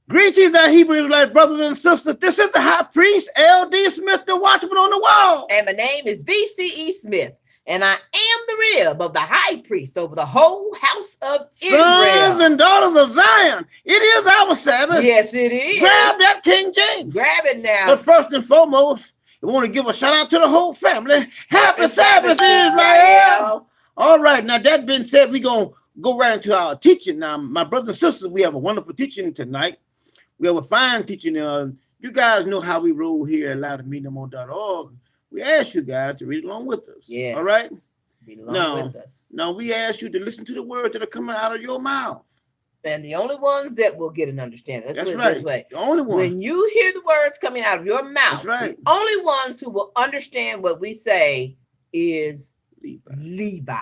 Greetings, our Hebrew Israelite brothers and sisters. This is the high priest, L.D. Smith, the watchman on the wall. And my name is V.C.E. Smith. And I am the rib of the high priest over the whole house of Israel. Sons and daughters of Zion. It is our Sabbath. Yes, it is. Grab that King James. Grab it now. But first and foremost, we want to give a shout out to the whole family. Happy Sabbath, Israel. All right, now that being said, we're going to go right into our teaching. Now, my brothers and sisters, we have a wonderful teaching tonight. We have a fine teaching. You guys know how we roll here at loudandmedium.org. We ask you guys to read along with us. Yes. All right? Read along with us. Now, we ask you to listen to the words that are coming out of your mouth. And the only ones that will get an understanding. Let's put it this way. The only one. When you hear the words coming out of your mouth, that's right. The only ones who will understand what we say is Levi.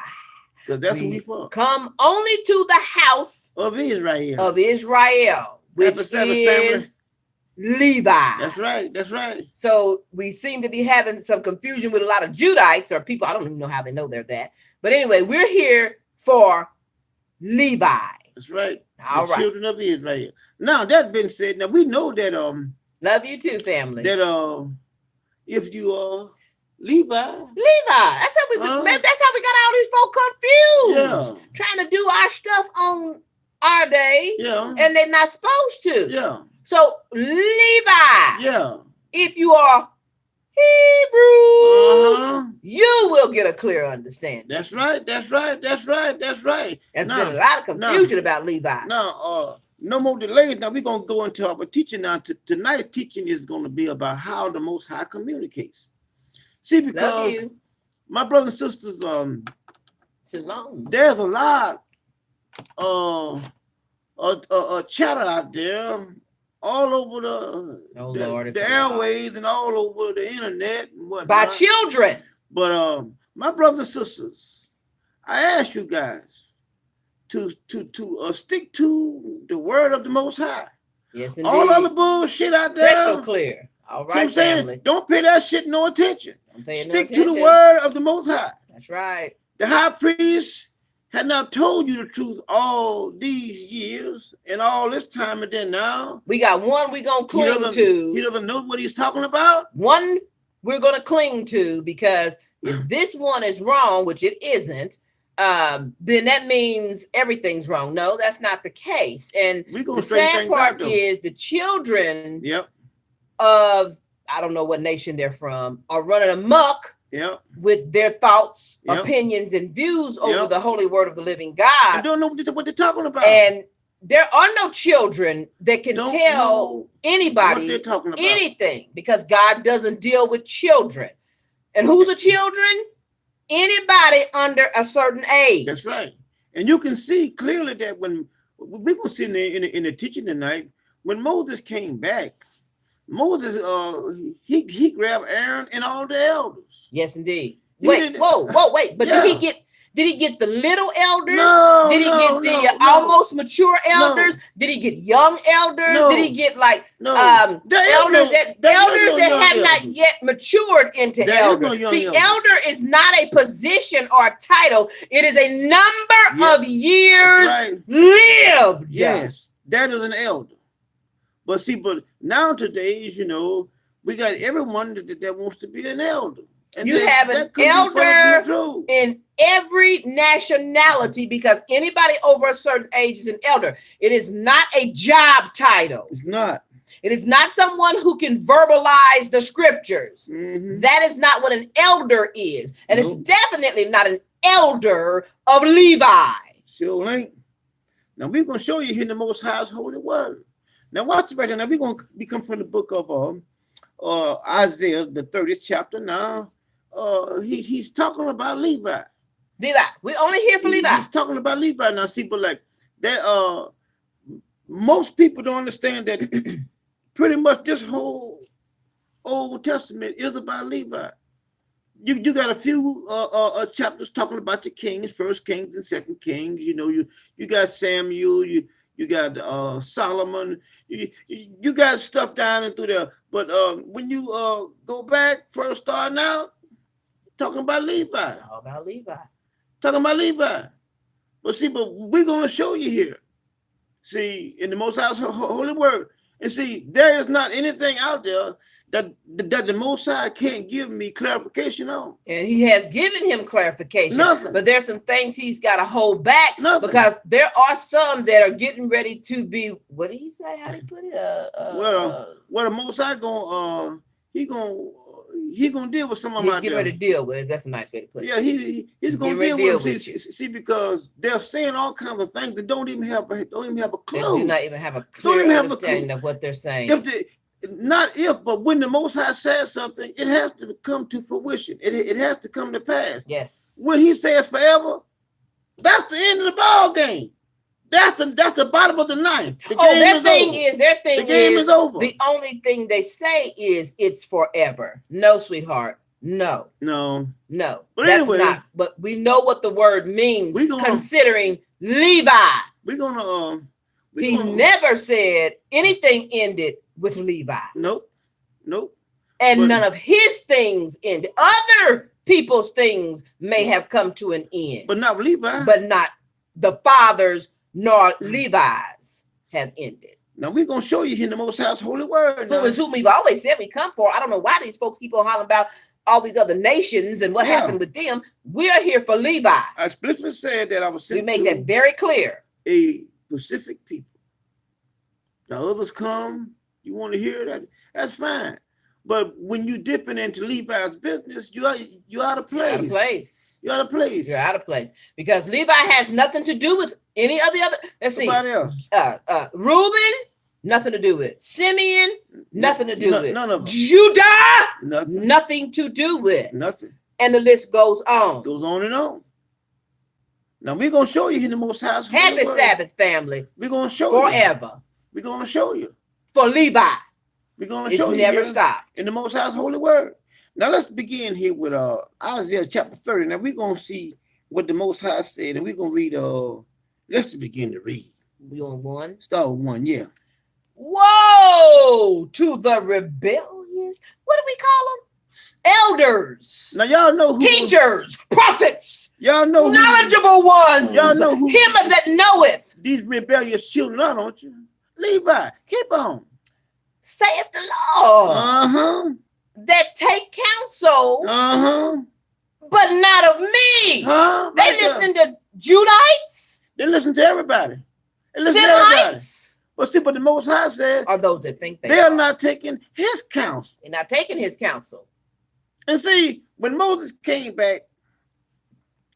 Because that's who we for. Come only to the house of Israel. Which is Levi. That's right. That's right. So we seem to be having some confusion with a lot of Judites or people. I don't even know how they know they're that. But anyway, we're here for Levi. That's right. All right. Children of Israel. Now, that's been said. Now, we know that love you too, family. That if you are Levi. That's how we got all these folk confused. Yeah. Trying to do our stuff on our day. Yeah. And they're not supposed to. Yeah. So Levi. Yeah. If you are Hebrew, you will get a clear understanding. That's right. That's right. That's right. That's right. There's been a lot of confusion about Levi. Now, no more delays. Now we're gonna go into our teaching. Now tonight's teaching is going to be about how the Most High communicates. See, because my brothers and sisters, there's a lot chatter out there all over the airways and all over the internet and whatnot. By children. But my brothers and sisters, I ask you guys to stick to the word of the Most High. Yes, indeed. All other bullshit out there. Crystal clear. All right, family. Don't pay that shit no attention. Stick to the word of the Most High. That's right. The high priest had not told you the truth all these years and all this time, and then now we got one we're gonna cling to. He doesn't know what he's talking about. One we're gonna cling to, because if this one is wrong, which it isn't, then that means everything's wrong. No, that's not the case. And the sad part is the children of, I don't know what nation they're from, are running amok with their thoughts, opinions, and views over the holy word of the living God. I don't know what they're talking about. And there are no children that can tell anybody anything, because God doesn't deal with children. And who's a children? Anybody under a certain age. That's right. And you can see clearly that when we're going to see in the teaching tonight, when Moses came back, Moses, he grabbed Aaron and all the elders. Yes, indeed. Wait. But did he get the little elders? No. Did he get the almost mature elders? No. Did he get young elders? No. Did he get elders that have not yet matured into elder? See, elder is not a position or a title. It is a number of years lived. Yes, that is an elder. But see, nowadays, we got everyone that wants to be an elder. And you have an elder in every nationality, because anybody over a certain age is an elder. It is not a job title. It's not. It is not someone who can verbalize the scriptures. Mm-hmm. That is not what an elder is. And it's definitely not an elder of Levi. Sure ain't. Now we're going to show you here in the Most High's holy word. Now watch it right now. We're going to become from the book of Isaiah, the 30th chapter. Now he's talking about Levi. We're only here for Levi. He's talking about Levi. Now see, but like that, most people don't understand that pretty much this whole Old Testament is about Levi. You got a few chapters talking about the kings, First Kings and Second Kings. You got Samuel. You got Solomon. You got stuff down into there. But when you go back, first starting out, talking about Levi. It's all about Levi. Talking about Levi. But we're going to show you here See, in the Most High's holy word. And see, there is not anything out there that the Most High can't give me clarification on. And he has given him clarification. Nothing. But there's some things he's got to hold back. Nothing. Because there are some that are getting ready to be, what did he say? How did he put it? Well, the Most High he gonna deal with some of them out there. He's getting ready to deal with. That's a nice way to put it. Yeah, he's gonna deal with them. See, because they're saying all kinds of things that don't even have a clue. They do not even have a clear understanding of what they're saying. But when the Most High says something, it has to come to fruition. It has to come to pass. Yes. When he says forever, that's the end of the ball game. That's the bottom of the ninth. Their thing is over. The only thing they say is it's forever. No, sweetheart. No. But that's anyway, not. But we know what the word means. Considering Levi, he never said anything ended with Levi. Nope. And none of his things ended. Other people's things may have come to an end, but not Levi. But not the fathers nor Levi's have ended. Now we're going to show you in the Most High's holy word. Who is whom we've always said we come for. I don't know why these folks keep on hollering about all these other nations and what happened with them. We are here for Levi. I explicitly said that I was sent. We make that very clear. A specific people. Now others come. You want to hear that? That's fine. But when you dipping into Levi's business, you're out of place. You're out of place. Because Levi has nothing to do with any of the other. Let's see. Somebody else. Reuben, nothing to do with. Simeon, nothing to do with. None of them. Judah, nothing to do with. Nothing. And the list goes on. Goes on and on. Now we're going to show you in the Most High's Happy Sabbath, family. We're going to show you. Forever. We're going to show you. For Levi. We're going to show you. Never stopped. In the Most High's holy word. Now let's begin here with Isaiah chapter 30. Now we're going to see what the Most High said. And we're going to read, let's just begin to read. We on 1? Start with 1, yeah. Woe to the rebellious. What do we call them? Elders. Now y'all know who. Teachers. Prophets. Y'all know who. Knowledgeable ones. Y'all know who. Him that knoweth. These rebellious children are, don't you? Levi, keep on. Saith the Lord. That take counsel. But not of me. They listening to Judites. They listen to everybody. They listen to everybody. But see, but the Most High said, are those that think they are not taking his counsel. They're not taking his counsel. And see, when Moses came back,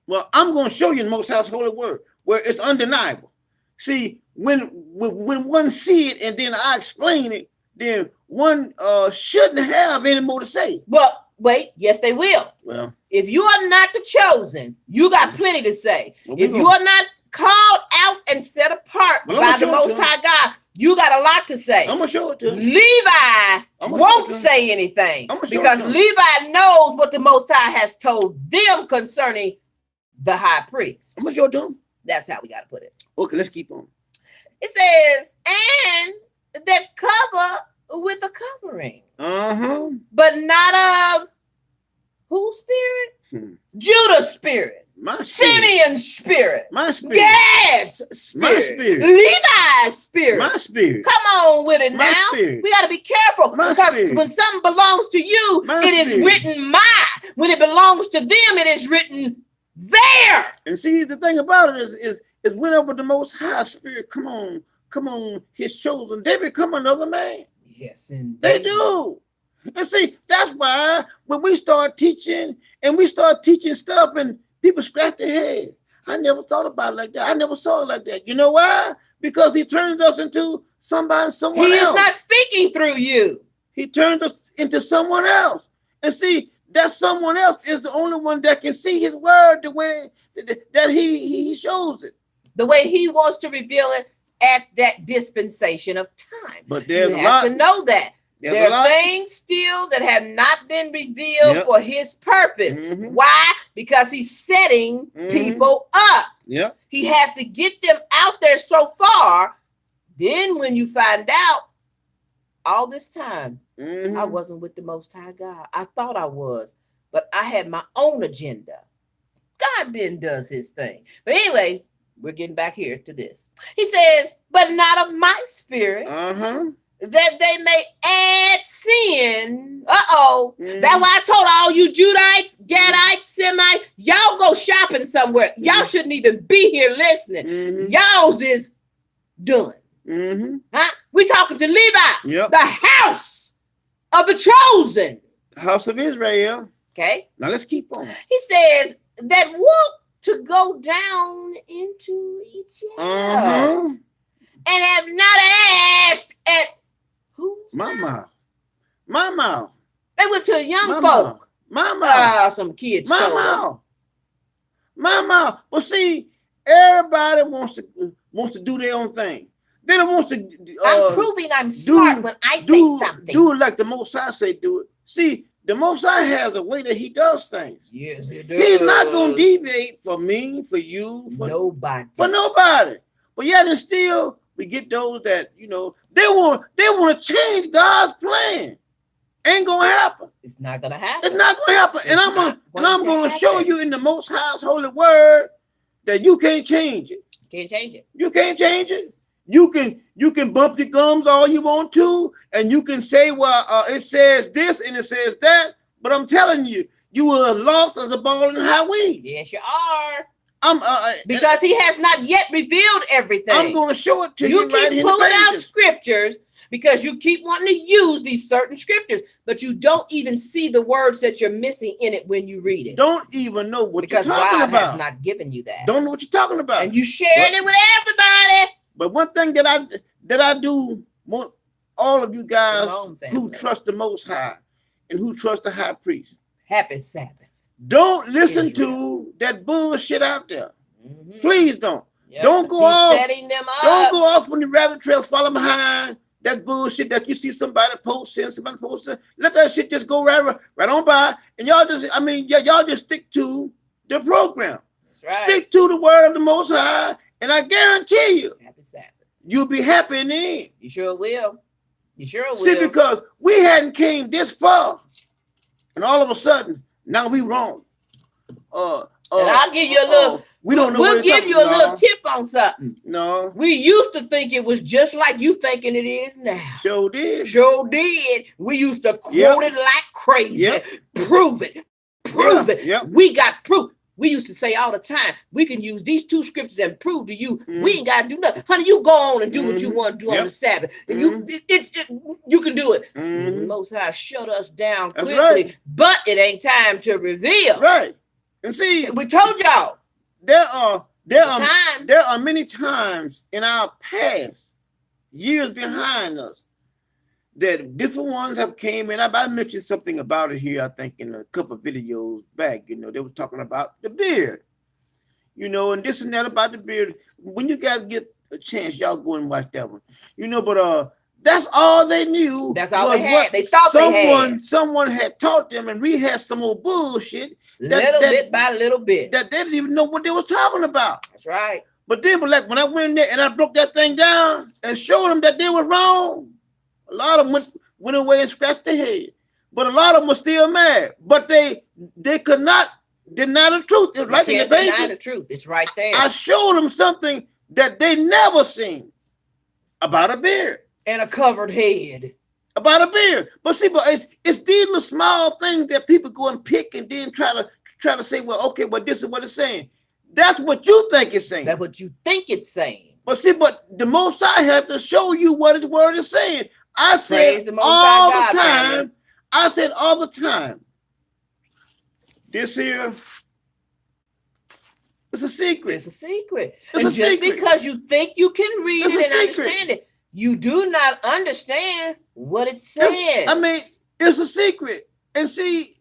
well, I'm going to show you in the Most High's holy word where it's undeniable. See, when one see it and then I explain it, then one shouldn't have any more to say. But wait, yes, they will. Well, if you are not the chosen, you got plenty to say. If you are not called out and set apart by the Most High God, you got a lot to say. I'm gonna show it to him. Levi won't say anything because Levi knows what the Most High has told them concerning the high priest. I'm gonna show it to him. That's how we got to put it. Okay, let's keep on. It says, and that cover with a covering. But not of whose spirit? Judah's spirit. My spirit. Simeon's spirit. My spirit. Gad's spirit. My spirit. Levi's spirit. My spirit. Come on with it my now. Spirit. We got to be careful because when something belongs to you, it is written my. When it belongs to them, it is written there. And see, the thing about it is whenever the Most High Spirit come on, his chosen, they become another man. Yes, and they do. And see, that's why when we start teaching and we start teaching stuff and people scratch their head. I never thought about it like that. I never saw it like that. You know why? Because he turns us into someone else. He is not speaking through you. He turns us into someone else. And see, that someone else is the only one that can see his word the way that he shows it. The way he wants to reveal it at that dispensation of time. But there's you have to know that. There are things still that have not been revealed for his purpose. Why? Because he's setting people up. He has to get them out there so far. Then when you find out, all this time, I wasn't with the Most High God. I thought I was, but I had my own agenda. God then does his thing. But anyway, we're getting back here to this. He says, but not of my spirit, that they may add sin. That's why I told all you Judites, Gadites, Semites, y'all go shopping somewhere. Y'all shouldn't even be here listening. Y'all's is done. Huh? We talking to Levi, the house of the chosen. House of Israel. Okay. Now let's keep on. He says that walk to go down into Egypt and have not asked at who's mouth. They went to a young folk. Some kids. Mouth. Well, see, everybody wants to do their own thing. They don't want to. I'm proving I'm smart when I say something. Do it like the Most High say do it. See, the Most High has a way that he does things. Yes, he does. He's not going to deviate for me, for you, for nobody. But yet and still, we get those that, they want to change God's plan. Ain't going to happen. It's not going to happen. It's not going to happen. And I'm going to show you in the Most High's holy word that you can't change it. Can't change it. You can't change it. You can bump your gums all you want to, and you can say, well, it says this and it says that, but I'm telling you, you are lost as a ball in high weed. Yes, you are. Because he has not yet revealed everything. I'm going to show it to you. You keep pulling out scriptures because you keep wanting to use these certain scriptures, but you don't even see the words that you're missing in it when you read it. Don't even know what you're talking about. Because God has not given you that. Don't know what you're talking about. And you sharing it with everybody. But one thing that I do want all of you guys who trust the Most High and who trust the high priest. Happy Sabbath. Don't listen to that bullshit out there. Please don't. Yep. Don't go off. Setting them up. Don't go off on the rabbit trails, follow behind that bullshit that you see somebody posting, Let that shit just go right on by. And y'all just stick to the program. That's right. Stick to the word of the Most High. And I guarantee you, happy Sabbath. You'll be happy in the end. You sure will. You sure will. See, because we hadn't came this far, and all of a sudden, now we wrong. And I'll give you a little. We'll give you a little tip on something. No. We used to think it was just like you thinking it is now. Sure did. We used to quote it like crazy. Prove it. We got proof. We used to say all the time, we can use these two scriptures and prove to you we ain't got to do nothing. Honey, you go on and do what you want to do on the Sabbath. And you can do it. The Most High shut us down quickly, but it ain't time to reveal. Right. And see, we told y'all. There are many times in our past, years behind us, that different ones have came in. I mentioned something about it here, I think, in a couple of videos back. They were talking about the beard, and this and that about the beard. When you guys get a chance, y'all go and watch that one. But that's all they knew. That's all they had. They thought someone had taught them and rehashed some old bullshit. Bit by little bit. That they didn't even know what they was talking about. That's right. But then, when I went in there and I broke that thing down and showed them that they were wrong, a lot of them went away and scratched their head. But a lot of them were still mad. But they could not deny the truth. It's right in the paper. Deny the truth. It's right there. I showed them something that they never seen about a beard. And a covered head. About a beard. But it's these little small things that people go and pick and then try to say, well, okay, well, this is what it's saying. That's what you think it's saying. That's what you think it's saying. But the Most High has to show you what His word is saying. I said all the time. This here, it's a secret. It's a secret. Because you think you can read it and understand it, you do not understand what it says. It's a secret. And see,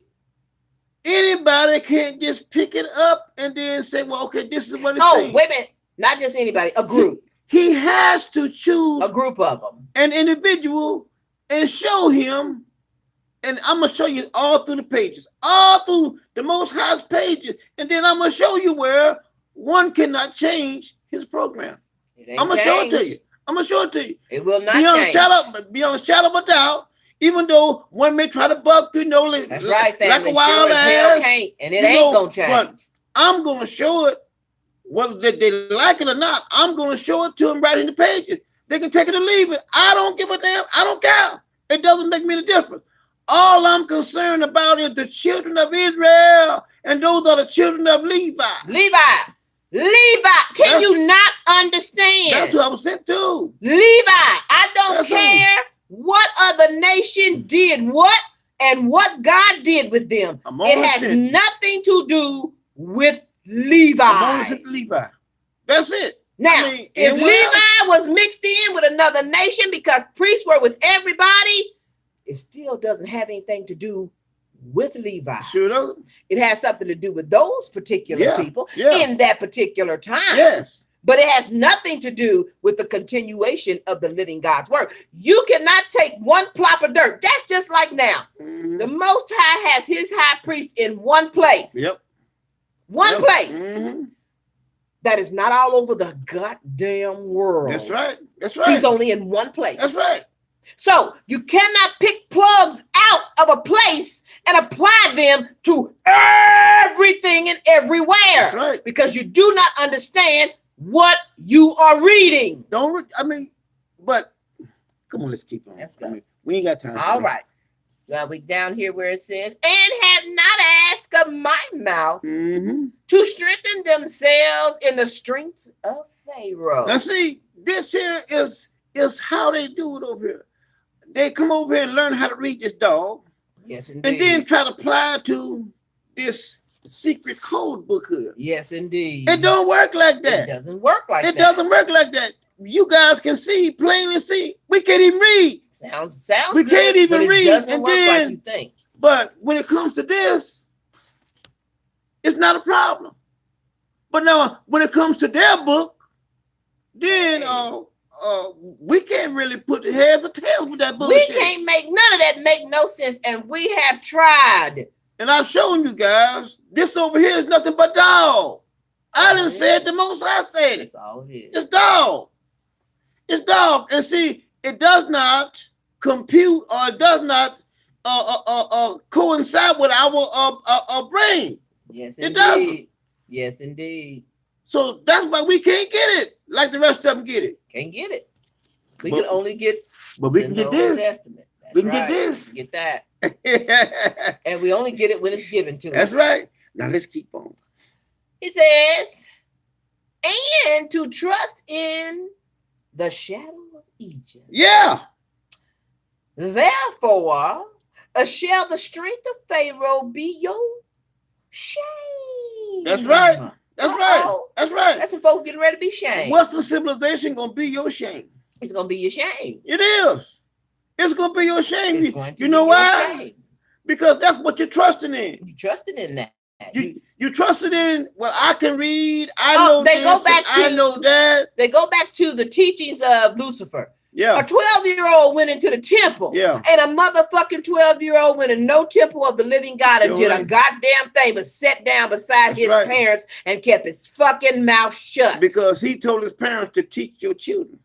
anybody can't just pick it up and then say, well, okay, this is what it's saying. Wait a minute. Not just anybody, a group. He has to choose a group of them, an individual, and show him. And I'm going to show you all through the pages, all through the Most High's pages. And then I'm going to show you where one cannot change his program. I'm going to show it to you. It will not change. Be on a shadow of a doubt, even though one may try to bug through, That's right, family. like a wild ass. And it ain't going to change. But I'm going to show it. whether they like it or not, I'm going to show it to them right in the pages. They can take it or leave it. I don't give a damn. I don't care. It doesn't make me any difference. All I'm concerned about is the children of Israel, and those are the children of Levi. Can you not understand? That's who I was sent to. Levi. I don't care what other nation did what and what God did with them. It has nothing to do with Levi. I'm only sent to Levi. That's it. Now, if Levi was mixed in with another nation because priests were with everybody, it still doesn't have anything to do with Levi. Sure doesn't. It has something to do with those particular people in that particular time. Yes. But it has nothing to do with the continuation of the living God's word. You cannot take one plop of dirt. That's just like now. Mm-hmm. The Most High has his high priest in one place. Yep. One place. Mm-hmm. That is not all over the goddamn world. That's right. That's right. He's only in one place. That's right. So you cannot pick plugs out of a place and apply them to everything and everywhere. That's right. Because you do not understand what you are reading. But come on, let's keep on. Let's go. We ain't got time. All right. Well, we down here where it says, and have not asked of my mouth to strengthen themselves in the strength of Pharaoh. Now see, this here is how they do it over here. They come over here and learn how to read this dog. Yes, indeed. And then try to apply to this secret code book here. Yes, indeed. It don't work like that. It doesn't work like that. It doesn't work like that. You guys can see, plainly see. We can't even read. Sounds we good, can't even but read. It doesn't and work then, like you think. But when it comes to this, it's not a problem. But now, when it comes to their book, then we can't really put the heads or tails with that bullshit. We can't make none of that make no sense, and we have tried. And I've shown you guys, this over here is nothing but dog. I didn't say it the most I said it. That's all it is. It's dog. It's dog. And see, it does not compute or it does not coincide with our brain. Yes, it indeed. doesn't. Yes, indeed. So that's why we can't get it like the rest of them get it. Can't get it. We can only get. But we can get this. Testament. We can get this. We can get that. And we only get it when it's given to us. That's right. Now let's keep on. He says, and to trust in the shadow of Egypt. Yeah. Therefore, shall the strength of Pharaoh be your shame. That's right. That's right. That's right. That's when folks getting ready to be shamed. Western civilization gonna be your shame. It's gonna be your shame. It is. It's gonna be your shame. You know why? Shame. Because that's what you're trusting in. You're trusting in that. You trusted in, well, I can read, I know they this, go back to, I know that. They go back to the teachings of Lucifer. Yeah. A 12-year-old went into the temple. Yeah. And a motherfucking 12-year-old went in no temple of the living God and did a goddamn thing but sat down beside his parents and kept his fucking mouth shut. Because he told his parents to teach your children.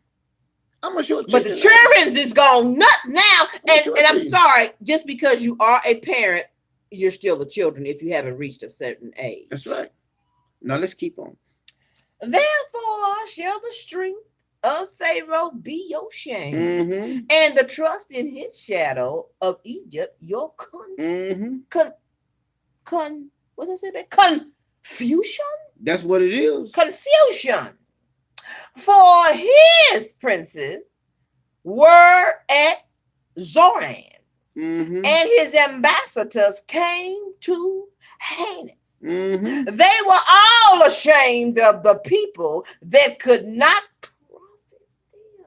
I'm gonna show it. But the children is gone nuts now. And I'm sorry, just because you are a parent, you're still a children if you haven't reached a certain age. That's right. Now let's keep on. Therefore shall the strength of Pharaoh be your shame, and the trust in his shadow of Egypt your confusion. That's what it is. Confusion. For his princes were at Zoran. And his ambassadors came to Hanes. They were all ashamed of the people that could not profit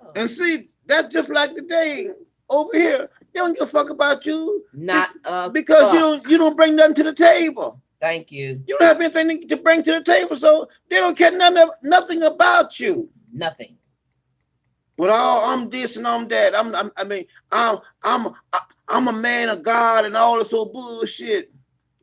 them. And see, that's just like today over here. They don't give a fuck about you. Because you don't bring nothing to the table. Thank you. You don't have anything to bring to the table, so they don't care nothing about you. Nothing. But I'm this and I'm that. I'm a man of God and all this old bullshit.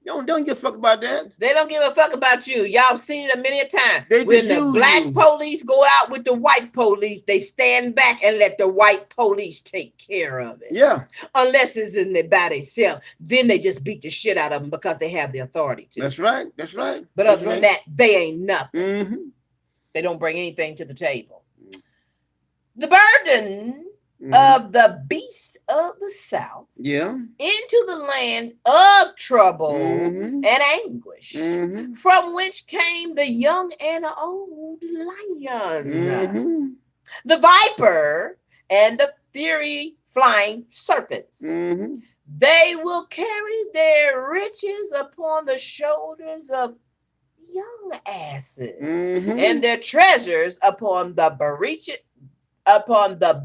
Don't give a fuck about that. They don't give a fuck about you. Y'all seen it many a time. When the black police go out with the white police, they stand back and let the white police take care of it. Yeah. Unless it's in their by themselves. Then they just beat the shit out of them because they have the authority to. That's right. That's right. But other than that, they ain't nothing. They don't bring anything to the table. The burden of the beast of the south into the land of trouble and anguish, from which came the young and old lion, the viper, and the fiery flying serpents. They will carry their riches upon the shoulders of young asses, and their treasures upon the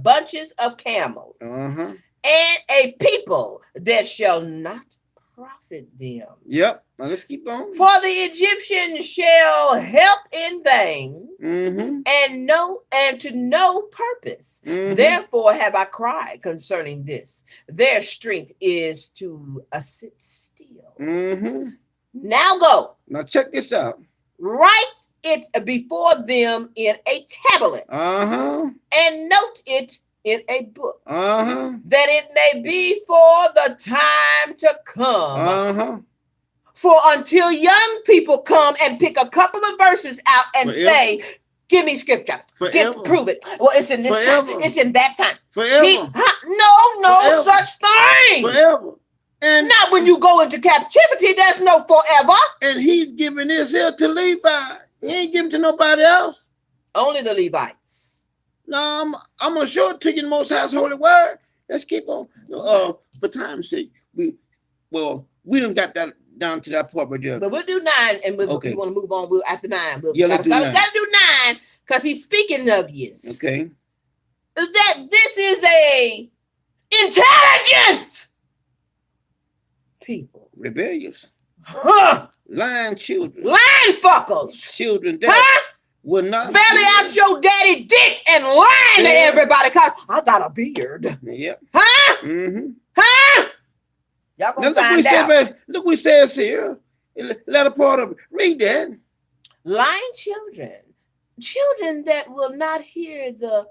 bunches of camels, and a people that shall not profit them. Yep. Now let's keep on. For the Egyptians shall help in vain, and to no purpose. Therefore have I cried concerning this. Their strength is to sit still. Now go. Now check this out. Write it before them in a tablet, and note it in a book, that it may be for the time to come. For until young people come and pick a couple of verses out and say, give me scripture, prove it. Well, it's in this time, it's in that time. No such thing. Forever. And not when you go into captivity, there's no forever. And he's giving this here to Levi. He ain't giving to nobody else. Only the Levites. No, I'm gonna show it to you in the Most High's holy word. Let's keep on. For time's sake, we done got that down to that part right there. But we'll do 9, and we want to move on. After 9, let's do 9. Gotta do 9 because he's speaking of you. Okay. That this is a intelligent people. Rebellious. Lying children. Lying fuckers. Children that will not belly out your daddy dick and lying to everybody because I got a beard. Yep. Y'all gonna find out. Look what it says here. Let a part of it. Read that. Lying children that will not hear the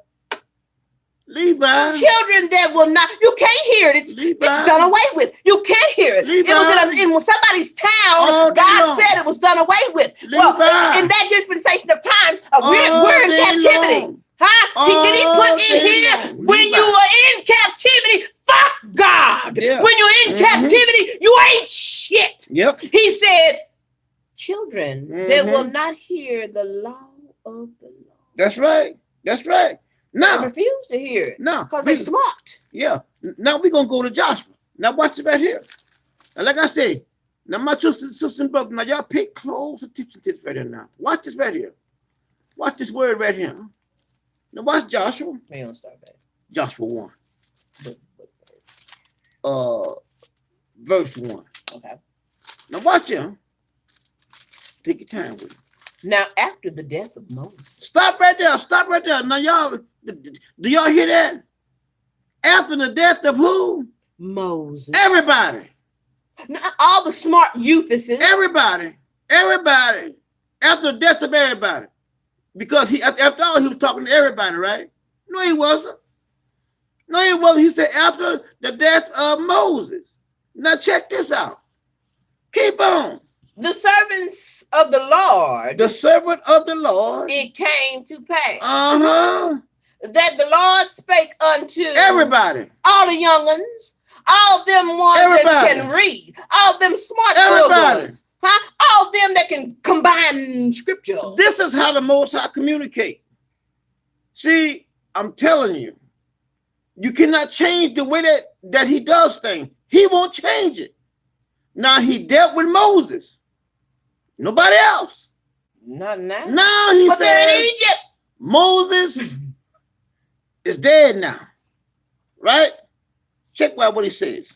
Levi. Children that will not, you can't hear it. It's done away with. You can't hear it. Levi. It was in somebody's town. God said it was done away with. Levi. Well, in that dispensation of time, we're in captivity. Did he put in here when you were in captivity? Fuck God. Yeah. When you're in captivity, you ain't shit. Yep. He said, children that will not hear the law of the Lord. That's right. That's right. Now, they refuse to hear it. Now, because they're smart. Yeah. Now we're going to go to Joshua. Now watch it right here. Now, like I said, now my sisters and brothers, now y'all pay close attention to this right here now. Watch this right here. Watch this word right here. Now watch Joshua. We don't start that. Joshua 1. Verse 1. Okay. Now watch him. Take your time with it. Now, after the death of Moses. Stop right there. Stop right there. Now, y'all, do y'all hear that? After the death of who? Moses. Everybody. Now, all the smart youthuses. Everybody. Everybody. After the death of everybody. Because after all, he was talking to everybody, right? No, he wasn't. No, he wasn't. He said after the death of Moses. Now, check this out. Keep on. The servants of the Lord. The servant of the Lord. It came to pass. That the Lord spake unto everybody. All the young ones. All them ones that can read. All them smart ones. All them that can combine scripture. This is how the Most High communicate. See, I'm telling you. You cannot change the way that he does things. He won't change it. Now, he dealt with Moses. Nobody else. Not now. Now he says they're in Egypt. Moses is dead now. Right? Check out what he says.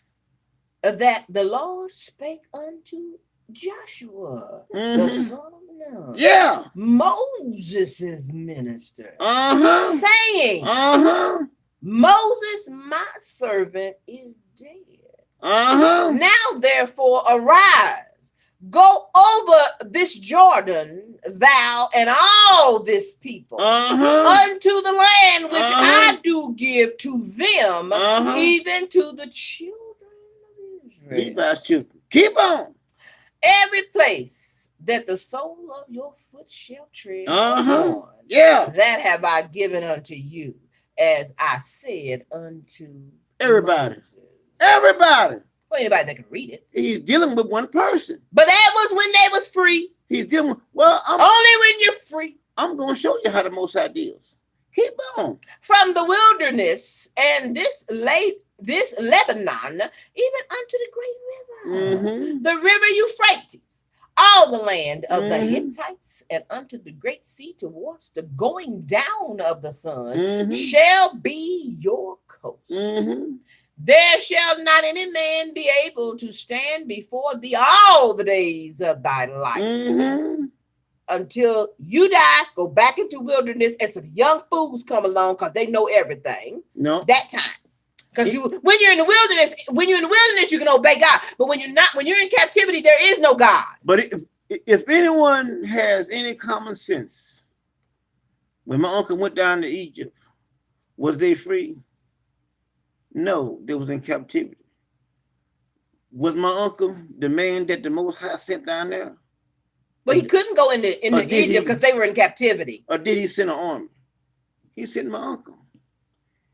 That the Lord spake unto Joshua, the son of Nun. Yeah. Moses' minister. Saying, Moses, my servant, is dead. Now, therefore, arise. Go over this Jordan, thou and all this people, unto the land which I do give to them, even to the children of Israel. Levi's children. Keep on. Every place that the sole of your foot shall tread Uh-huh. upon. Yeah. That have I given unto you, as I said unto Everybody. Moses. Everybody. Well, anybody that can read it. He's dealing with one person. But that was when they was free. He's dealing with, well, Only when you're free. I'm going to show you how the Most High deals. Keep on. From the wilderness and this Lebanon, even unto the great river. Mm-hmm. The river Euphrates, all the land of the Mm-hmm. Hittites, and unto the great sea towards the going down of the sun, Mm-hmm. shall be your coast. Mm-hmm. There shall not any man be able to stand before thee all the days of thy life. Mm-hmm. Until you die, go back into wilderness, and some young fools come along because they know everything. No. That time. Because when you're in the wilderness, you can obey God. But when you're in captivity, there is no God. But if anyone has any common sense, when my uncle went down to Egypt, was they free? No, they was in captivity. Was my uncle the man that the Most High sent down there? But he couldn't go into Egypt because they were in captivity. Or did he send an army? He sent my uncle.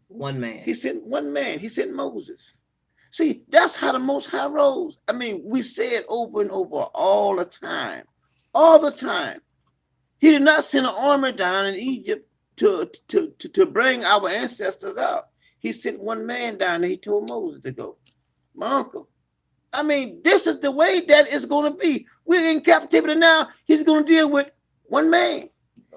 One man. He sent one man. He sent Moses. See, that's how the Most High rose. I mean, we say it over and over all the time. All the time. He did not send an army down in Egypt to bring our ancestors out. He sent one man down there. He told Moses to go. My uncle. I mean, this is the way that it's going to be. We're in captivity now. He's going to deal with one man.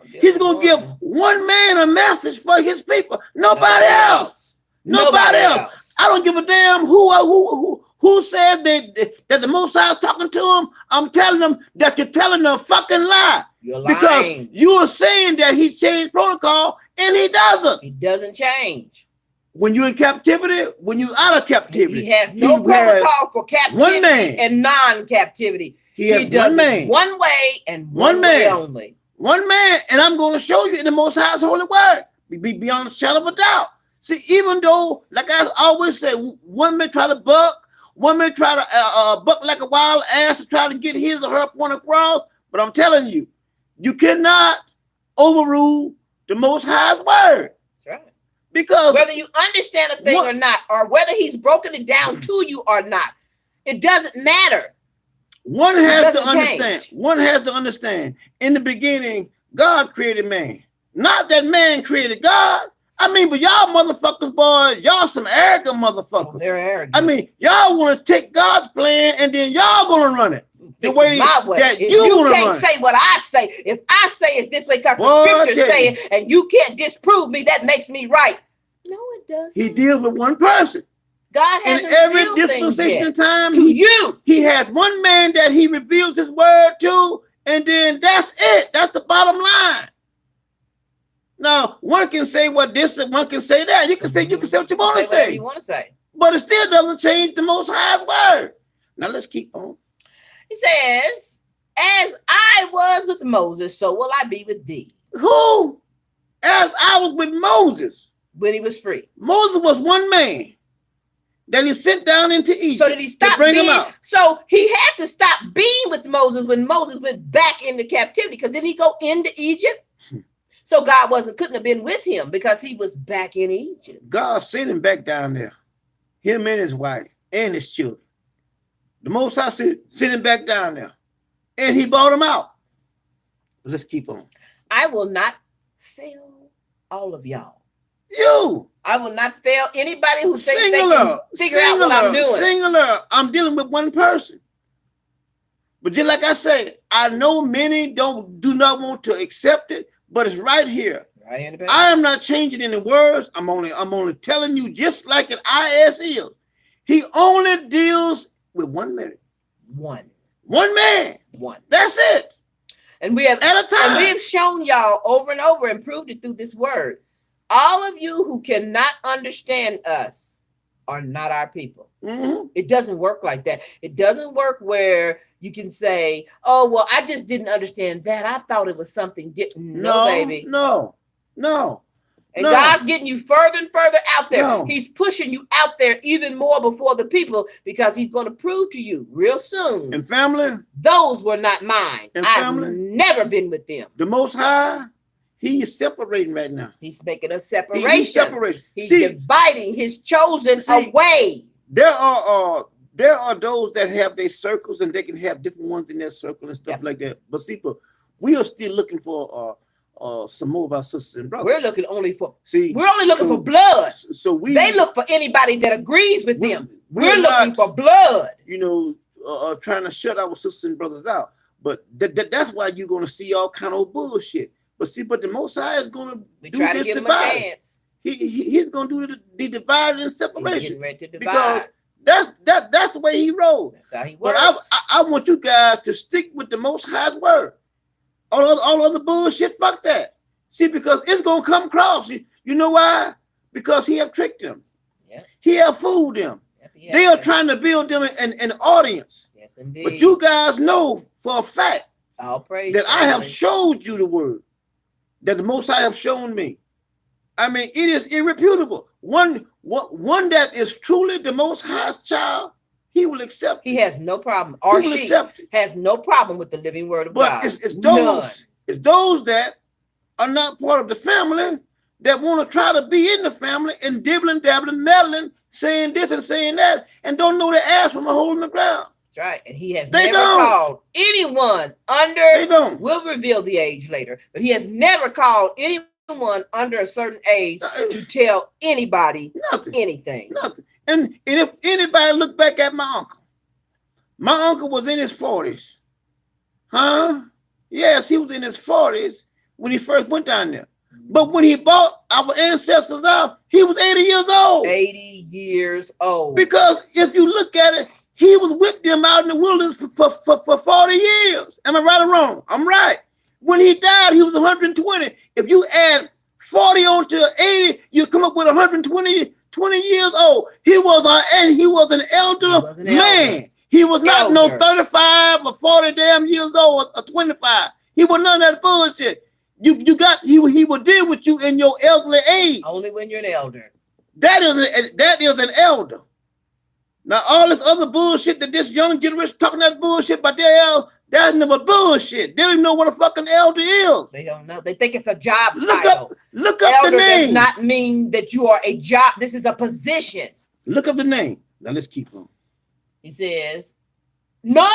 He's going to give one man a message for his people. Nobody else. Nobody else. I don't give a damn who said that the Most High is talking to him. I'm telling them that you're telling a fucking lie. You're lying. Because you are saying that he changed protocol and he doesn't. He doesn't change. When you're in captivity, when you're out of captivity, he has no protocol for captivity one man. And non-captivity. He does one man. One way and one way only. One man, and I'm going to show you in the Most High's holy word. Be beyond a shadow of a doubt. See, even though, like I always say, one may try to buck, one may try to buck like a wild ass to try to get his or her point across, but I'm telling you, you cannot overrule the Most High's word. That's right. Because whether you understand a thing or not, or whether he's broken it down to you or not, it doesn't matter. One has to understand. One has to understand. In the beginning, God created man. Not that man created God. I mean, but y'all motherfuckers, boys, y'all some arrogant motherfuckers. Oh, they're arrogant. I mean, y'all want to take God's plan and then y'all gonna run it the way that if you want to run it. Can't say what I say. If I say it's this way because the scriptures say it, and you can't disprove me, that makes me right. No, it doesn't. He deals with one person. God has in every dispensation of time to you. He has one man that he reveals his word to, and then that's it. That's the bottom line. Now, one can say what this, and one can say that. You can say what you want to say. You want to say, but it still doesn't change the Most High's word. Now let's keep on. He says, "As I was with Moses, so will I be with thee." Who? As I was with Moses when he was free. Moses was one man that he sent down into Egypt. So did he stop bring him out? So he had to stop being with Moses when Moses went back into captivity, because didn't he go into Egypt? So God couldn't have been with him because he was back in Egypt. God sent him back down there, him and his wife and his children. The Most High sent him back down there, and he brought him out. Let's keep on. I will not fail all of y'all. You. I will not fail anybody who thinks they can figure out what I'm doing. Singular. I'm dealing with one person. But just like I say, I know many do not want to accept it, but it's right here. I am not changing any words. I'm only telling you just like an IS is. He only deals with one man. One man. That's it. And we have at a time. And we have shown y'all over and over and proved it through this word. All of you who cannot understand us are not our people. Mm-hmm. It doesn't work like that. It doesn't work where you can say, "Oh, well, I just didn't understand that. I thought it was something different." No, baby. No. And God's getting you further and further out there. No. He's pushing you out there even more before the people because he's going to prove to you real soon. And family, those were not mine. And I've family, never been with them. The Most High, he is separating right now. He's making a separation. He's separating. He's dividing his chosen away. There are those that have their circles and they can have different ones in their circle and stuff like that. But see, we are still looking for some more of our sisters and brothers. We're looking only for blood. So they look for anybody that agrees with them. We're looking for blood. Trying to shut our sisters and brothers out. But that's why you're going to see all kind of bullshit. But the Most High is going to do try this to give divide. Him a chance. He's going to do the divide and separation. Ready to divide. Because that's the way he rolls. That's how he works. But I want you guys to stick with the Most High's word. All other bullshit, fuck that. See, because it's gonna come across. You know why? Because he have tricked them. Yeah. He have fooled them. Yep, they are trying to build them an audience. Yes, indeed. But you guys know for a fact that I have showed you the word that the Most High have shown me. I mean, it is irrefutable. One that is truly the Most High's child. He will accept it. He has no problem. Or she has no problem with the living word of God. But it's those that are not part of the family that want to try to be in the family and dibbling, dabbling, meddling, saying this and saying that, and don't know their ass from a hole in the ground. That's right. And he has never called anyone under, we'll reveal the age later, but he has never called anyone under a certain age to tell anybody anything. Nothing. And if anybody look back at my uncle was in his 40s. Huh? Yes, he was in his 40s when he first went down there. But when he bought our ancestors out, he was 80 years old. 80 years old. Because if you look at it, he was with them out in the wilderness for 40 years. Am I right or wrong? I'm right. When he died, he was 120. If you add 40 on to 80, you come up with 120 years old. He was an elder man. He was not no 35 or 40 damn years old or 25. He was none of that bullshit. He will deal with you in your elderly age. Only when you're an elder. That is an elder. Now all this other bullshit that this young generation talking that bullshit about their elder, that's never bullshit. They don't even know what a fucking elder is. They don't know. They think it's a job title. Look up elder the name. Does not mean that you are a job. This is a position. Look up the name. Now let's keep on. He says, nor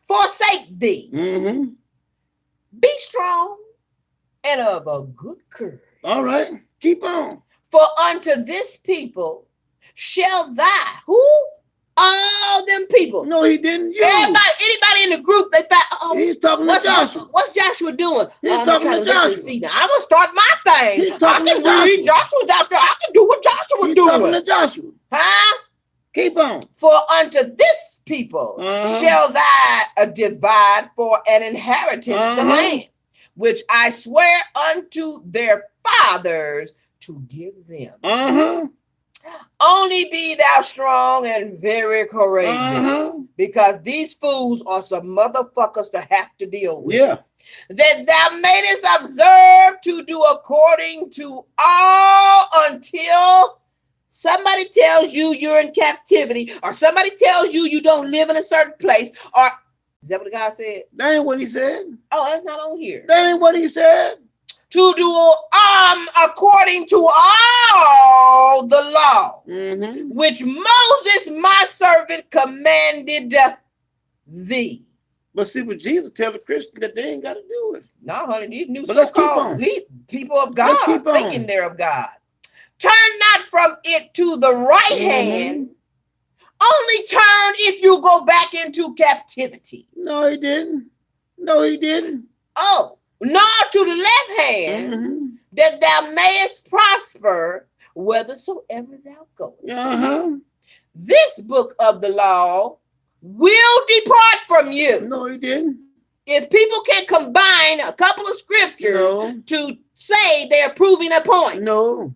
forsake thee. Mm-hmm. Be strong and of a good courage. All right. Keep on. For unto this people shall thy, who? All them people. No, he didn't. Anybody in the group, they thought, he's talking to Joshua. What's Joshua doing? He's talking to Joshua. See, now I'm gonna start my thing. He's talking to Joshua. Joshua's out there. I can do what Joshua's doing. Talking to Joshua. Huh? Keep on. For unto this people shall thy divide for an inheritance the land, which I swear unto their fathers to give them. Only be thou strong and very courageous, because these fools are some motherfuckers to have to deal with. Yeah. That thou mayest observe to do according to all until somebody tells you you're in captivity, or somebody tells you you don't live in a certain place, or is that what God said? That ain't what he said. Oh, that's not on here. That ain't what he said. To do according to all the law, which Moses, my servant, commanded thee. But see, what Jesus tell the Christians that they ain't got to do it. No, honey, these new so-called people of God thinking they're of God. Turn not from it to the right hand. Only turn if you go back into captivity. No, he didn't. No, he didn't. Oh. Nor to the left hand, that thou mayest prosper whithersoever thou goest. This book of the law will depart from you. No, he didn't. If people can combine a couple of scriptures to say they're proving a point. No.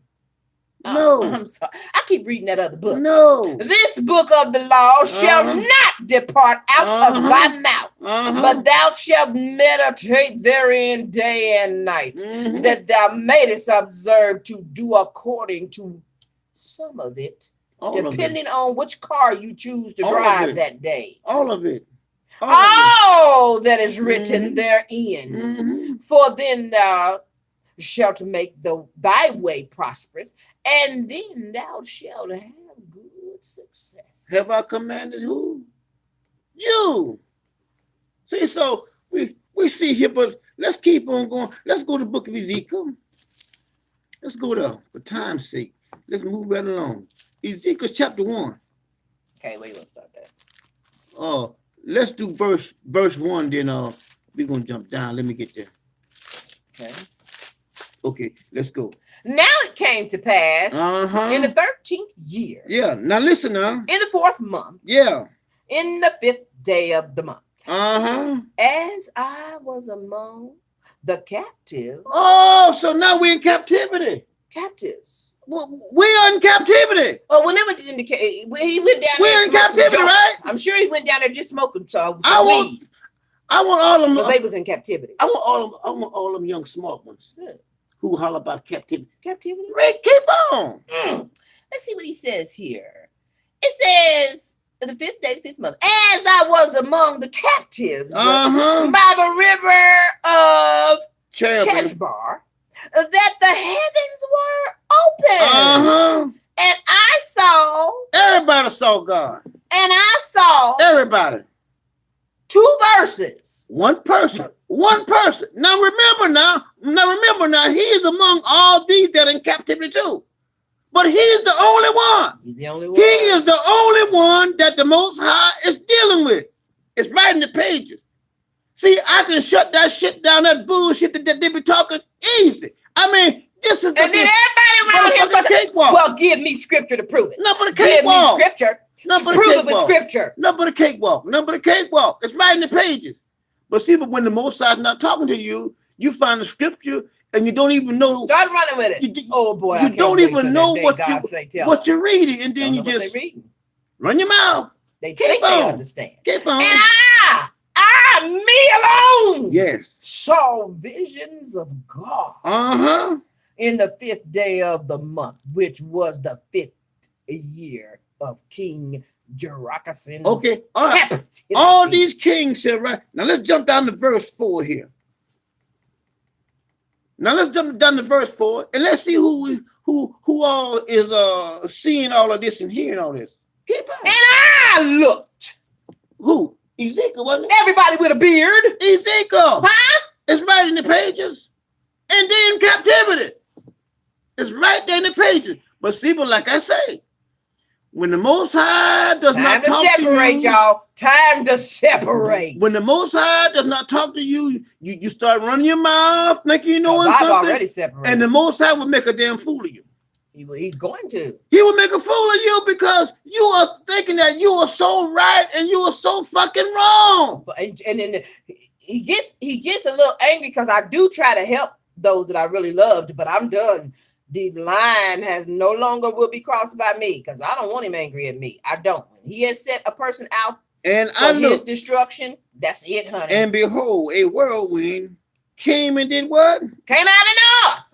No. I'm sorry. I keep reading that other book. No. This book of the law shall not depart out of thy mouth. but thou shalt meditate therein day and night, that thou mayest observe to do according to some of it, depending on which car you choose to drive that day. All of it. All that is written therein. For then thou shalt make thy way prosperous, and then thou shalt have good success. Have I commanded who? You. See, so we see here, but let's keep on going. Let's go to the book of Ezekiel. Let's go there for time's sake. Let's move right along. Ezekiel chapter 1. Okay, where you want to start that? Oh, let's do verse 1, then we're gonna jump down. Let me get there. Okay, let's go. Now it came to pass in the 13th year. Yeah. Now listen now. In the 4th month. Yeah. In the 5th day of the month. As I was among the captives. Oh, so now we're in captivity. Captives. Well, we are in captivity. Oh, when they went to indicate, he went down. We're in captivity, right? I'm sure he went down there just smoking some weed. I want all of them. Because they was in captivity. I want all them young smart ones who holler about captivity. Captivity. Right, keep on. Let's see what he says here. It says in the 5th day, 5th month, as I was among the captives by the river of Cheshbar, that the heavens were open. And I saw. Everybody saw God. And I saw. Everybody. 2 verses. One person. Now remember, he is among all these that are in captivity too. But he is the only one. He's the only one. He is the only one that the Most High is dealing with. It's right in the pages. See, I can shut that shit down, that bullshit that they be talking easy. I mean, this is and then everybody around here cakewalk. Well, give me scripture to prove it. No, but a cakewalk. Give me scripture. Prove it with scripture. No, but a cakewalk. It's right in the pages. But see, when the Most High is not talking to you, you find the scripture and you don't even know. Start running with it. Oh boy, you don't even know what you're reading, and then you just run your mouth. They think they understand. Keep on. And me alone. Yes. Saw visions of God. In the 5th day of the month, which was the 5th year of King Jeroboam. Okay, all right. All these kings said, right. Now let's jump down to verse 4 here. Now let's jump down to verse 4 and let's see who all is seeing all of this and hearing all this. Keep on. And I looked. Who? Ezekiel, wasn't it? Everybody with a beard. Ezekiel. It's right in the pages. And then captivity. It's right there in the pages. But see, but like I say, when the Most High does not talk to you, y'all. Time to separate. When the Most High does not talk to you, you start running your mouth, thinking you know something. I've already separated. And the Most High will make a damn fool of you. He's going to. He will make a fool of you because you are thinking that you are so right and you are so fucking wrong. And then he gets a little angry because I do try to help those that I really loved, but I'm done. The line has no longer will be crossed by me because I don't want him angry at me. I don't. When he has set a person out and for his destruction, that's it, honey. And behold, a whirlwind came and did what? Came out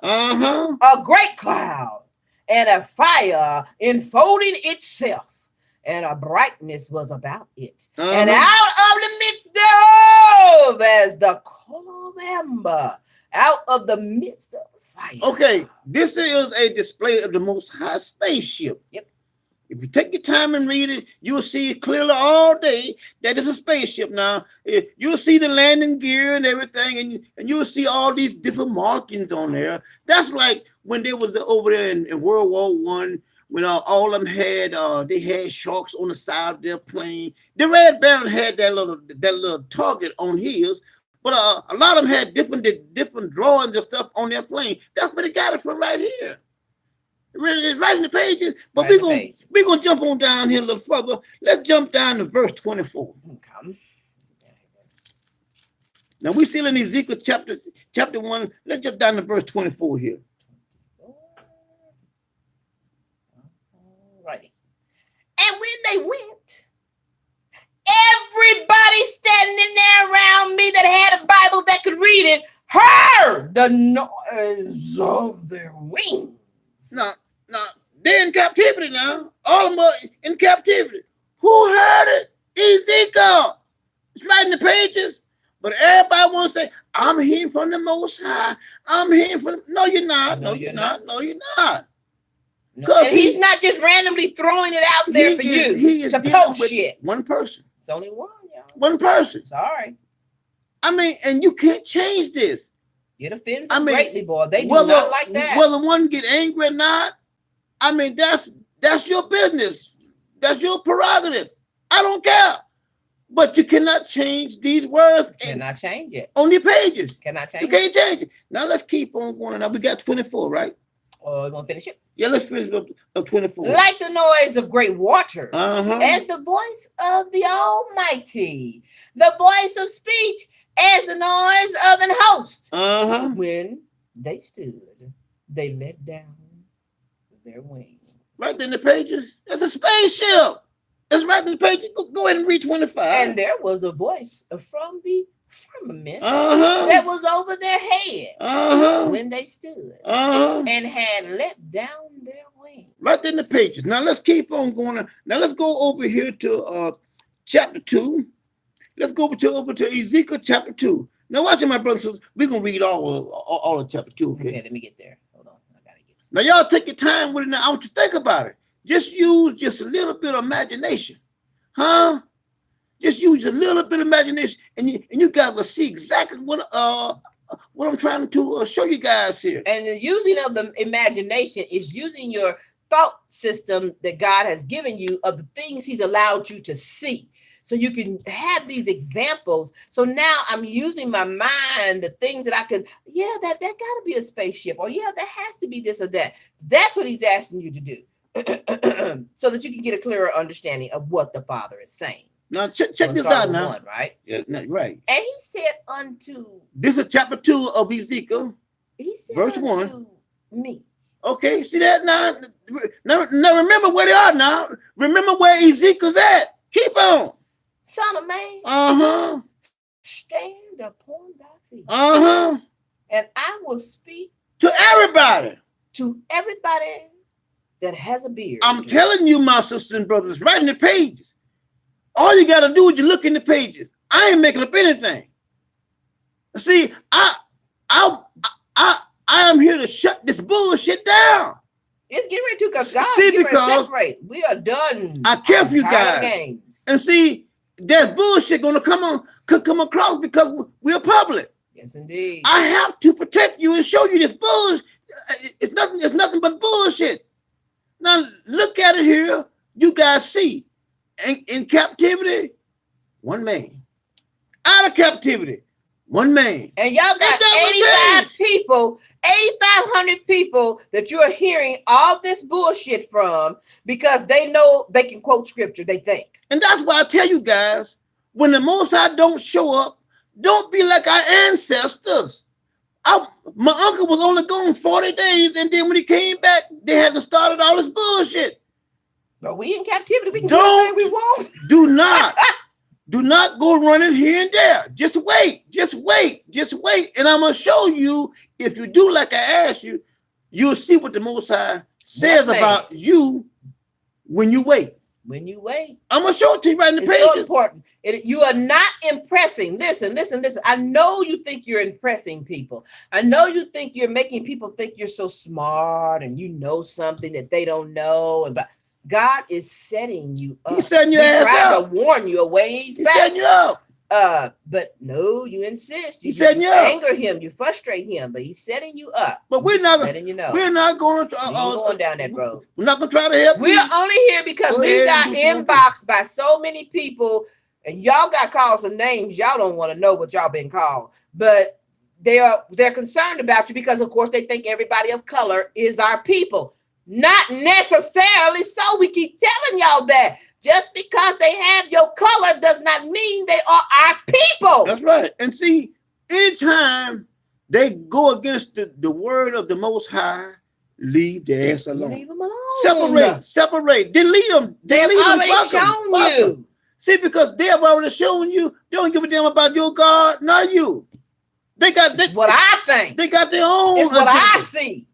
of north. A great cloud and a fire enfolding itself, and a brightness was about it. And out of the midst thereof, as the color of amber, out of the midst of fire. Okay, this is a display of the Most High spaceship. Yep. If you take your time and read it, you'll see clearly all day that it's a spaceship now. You'll see the landing gear and everything, and you'll see all these different markings on there. That's like when they was over there in World War I, when all of them had they had sharks on the side of their plane. The Red Baron had that little target on his. But a lot of them had different drawings and stuff on their plane. That's where they got it from right here. It's right in the pages. But we're gonna jump on down here a little further. Let's jump down to verse 24. Okay. Now we're still in Ezekiel chapter 1. Let's jump down to verse 24 here. Right. And when they went, everybody standing there the noise of their wings. Now, they're in captivity now. All of them are in captivity. Who heard it? Ezekiel. It's right in the pages. But everybody wants to say, I'm hearing from the Most High. I'm hearing from... No, you're not. No, you're not. No, you're not. No, and he's not just randomly throwing it out there for you to post shit. One person. It's only one, y'all. One person. Sorry. I mean, and you can't change this. It offends them greatly, boy. They do not like that. Whether one get angry or not, I mean, that's your business. That's your prerogative. I don't care. But you cannot change these words. Cannot change it. On the pages. Cannot change it. You can't change it. Now let's keep on going. Now we got 24, right? Oh, we're going to finish it? Yeah, let's finish up 24. Like the noise of great waters, as the voice of the Almighty, the voice of speech, as the noise of an host. When they stood, they let down their wings. Right in the pages. It's a spaceship. It's right in the pages. Go ahead and read 25. And there was a voice from the firmament that was over their head when they stood and had let down their wings. Right in the pages. Now let's keep on going. Now let's go over here to chapter 2. Let's go over to Ezekiel Chapter 2. Now watch it, my brothers and sisters. We're going to read all of chapter 2. Okay, let me get there. Hold on. I gotta get this. Now y'all take your time with it. Now I want you to think about it. Just use just a little bit of imagination. Just use a little bit of imagination, and you guys will see exactly what I'm trying to show you guys here. And the using of the imagination is using your thought system that God has given you of the things he's allowed you to see. So you can have these examples. So now I'm using my mind, the things that I could, that gotta be a spaceship, or that has to be this or that. That's what he's asking you to do. So that you can get a clearer understanding of what the Father is saying. Now check this out now. 1, right? Yeah, right. And he said unto... This is chapter 2 of Ezekiel. He said verse unto 1. Me. Okay, see that now? Now remember where they are now. Remember where Ezekiel's at. Keep on. Son of man. Stand upon thy feet. And I will speak to everybody. To everybody that has a beard. I'm telling you, my sisters and brothers, right in the pages. All you got to do is you look in the pages. I ain't making up anything. See, I am here to shut this bullshit down. It's getting ready to, because God is getting ready to separate. We are done. I care for you guys. Games. And see, there's bullshit going to come across because we're public. Yes, indeed. I have to protect you and show you this bullshit. It's nothing but bullshit. Now look at it here. You guys see, in captivity, one man. Out of captivity, one man. And y'all got 85 people, 8,500 people that you're hearing all this bullshit from because they know they can quote scripture, they think. And that's why I tell you guys, when the Most High don't show up, don't be like our ancestors. My uncle was only gone 40 days, and then when he came back, they hadn't started all this bullshit. But we in captivity, we can do anything we want. Do not go running here and there. Just wait. And I'm going to show you, if you do like I asked you, you'll see what the Most High says about you when you wait. When you wait. I'm going to show it to you right in the pages. It's so important. You are not impressing. Listen. I know you think you're impressing people. I know you think you're making people think you're so smart and you know something that they don't know. But God is setting you up. He's setting your ass up. To warn you away. He's setting you up. But no, you insist. He's setting you up. Anger him. You frustrate him. But he's setting you up. But we're not letting you know. We're not going to going down that road. We're not going to try to help you. We're only here because we got inboxed by so many people. And y'all got called some names. Y'all don't want to know what y'all been called. But they're concerned about you because, of course, they think everybody of color is our people. Not necessarily so. We keep telling y'all that. Just because they have your color does not mean they are our people. That's right. And see, anytime they go against the word of the Most High, leave their ass alone. Leave them alone. Separate. Delete them. They've already shown you. See, because they have already shown you, they don't give a damn about your God, not you. They got what I think. They got their own. It's what I see.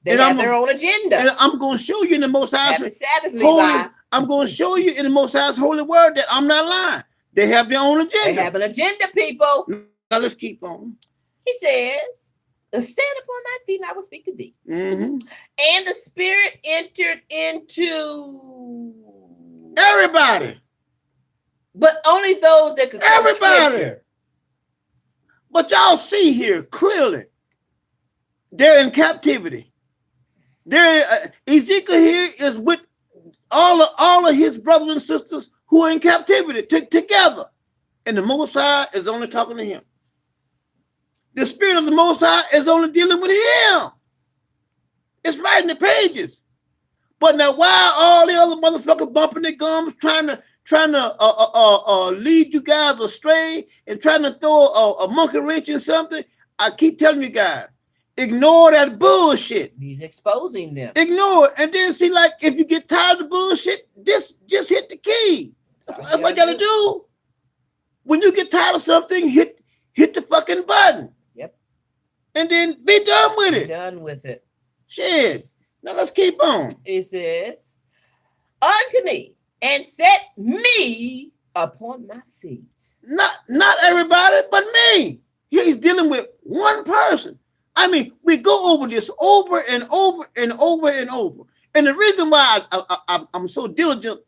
They have their own agenda. And I'm going to show you in the Most High's Happy Sabbath, Levi. I'm going to show you in the Most High's holy word that I'm not lying. They have their own agenda. They have an agenda, people. Now let's keep on. He says, stand upon thy feet and I will speak to thee. Mm-hmm. And the Spirit entered into everybody. But only those that could come everybody. But y'all see here clearly, they're in captivity. Ezekiel here is with all of his brothers and sisters who are in captivity together. And the Most High is only talking to him. The Spirit of the Most High is only dealing with him. It's right in the pages. But now why all the other motherfuckers bumping their gums trying to lead you guys astray and trying to throw a monkey wrench in something? I keep telling you guys, ignore that bullshit. He's exposing them. Ignore it. And then see, like, if you get tired of the bullshit, just hit the key. That's what you gotta do. When you get tired of something, hit the fucking button. Yep. And then be done with it. Done with it. Shit. Now let's keep on. It says, unto me, and set me upon my feet. Not everybody, but me. He's dealing with one person. I mean, we go over this over and over and over and over. And the reason why I'm so diligent,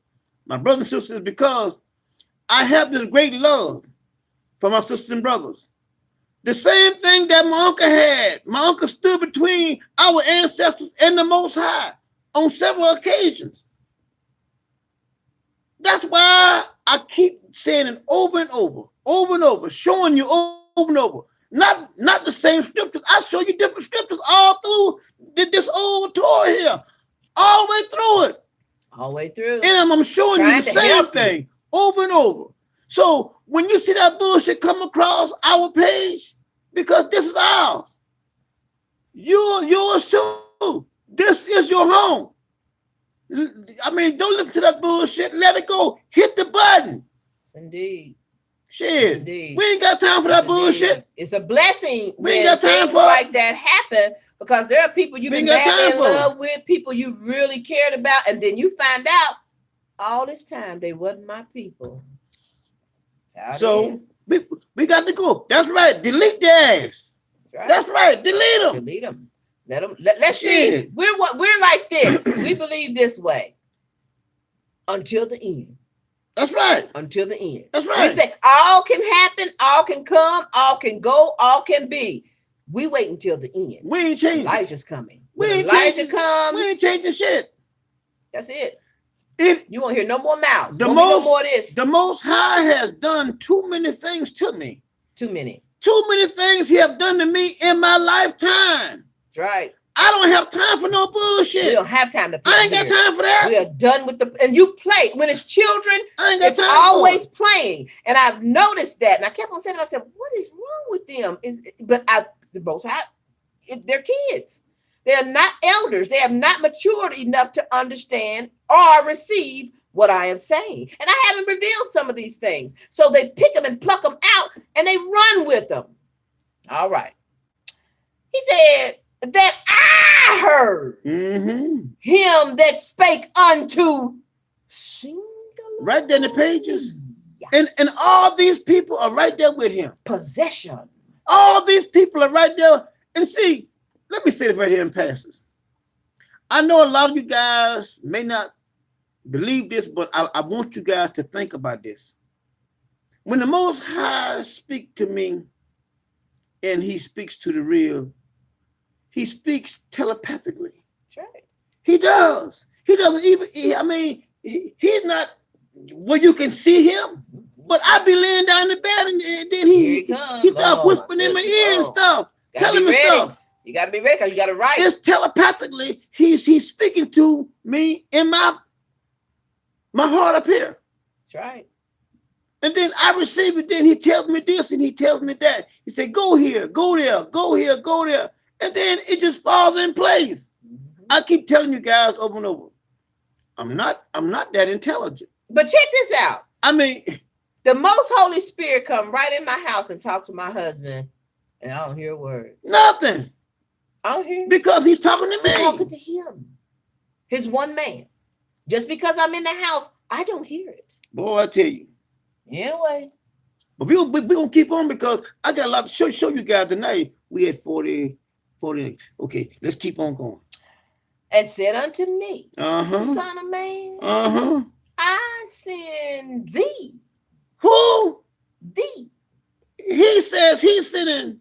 my brothers and sisters, is because I have this great love for my sisters and brothers. The same thing that my uncle had. My uncle stood between our ancestors and the Most High on several occasions. That's why I keep saying it over and over, showing you over and over. Not the same scriptures. I show you different scriptures all through this old Torah here, all the way through it. All the way through. And I'm showing you the same thing over and over. So when you see that bullshit come across our page, because this is ours, yours too. This is your home. I mean, don't listen to that bullshit. Let it go. Hit the button. Yes, indeed. Shit. Indeed. We ain't got time for that bullshit. It's a blessing we ain't got time things for like that happen, because there are people you've been madly in love with, people you really cared about, and then you find out all this time they wasn't my people. So we got to go. That's right. Delete their ass. That's right. Delete them. Delete them. Let's see. We're like this. We believe this way until the end. That's right. Until the end. That's right. We say all can happen, all can come, all can go, all can be. We wait until the end. We ain't changing. Elijah's coming. When Elijah comes, we ain't changing shit. That's it. You won't hear no more mouths. No more of this. The Most High has done too many things to me. Too many things he have done to me in my lifetime. That's right. I don't have time for no bullshit. We don't have time to play. I ain't got time for that. We are done with and you play. When it's children, I ain't got it's time always playing. And I've noticed that. And I kept on saying to myself, what is wrong with them? The Most High, they're kids. They're not elders. They have not matured enough to understand or receive what I am saying. And I haven't revealed some of these things. So they pick them and pluck them out and they run with them. All right. He said that I heard him that spake unto singular. Right there in the pages. And all these people are right there with him. Possession. All these people are right there. And see, let me say it right here in passes. I know a lot of you guys may not believe this, but I want you guys to think about this. When the Most High speaks to me, and he speaks to the real, he speaks telepathically. That's right. He does. He doesn't even, he's not where you can see him, but I be laying down in the bed and then he starts whispering in my ear and stuff, telling me stuff. You got to be ready because you got to write. It's telepathically. He's speaking to me in my heart up here. That's right. And then I receive it. Then he tells me this and he tells me that. He said, go here, go there, go here, go there. And then it just falls in place. I keep telling you guys over and over, I'm not that intelligent. But check this out. I mean, the most Holy Spirit come right in my house and talk to my husband And I don't hear a word. Nothing. I don't hear. Because he's talking to me. He's talking to him. His one man. Just because I'm in the house, I don't hear it. Boy, I tell you. Anyway. But we're going to keep on because I got a lot to show you guys tonight. We had 40. Okay, let's keep on going. And said unto me, uh-huh. Son of man, uh-huh. I send thee. Who? Thee. He says he's sending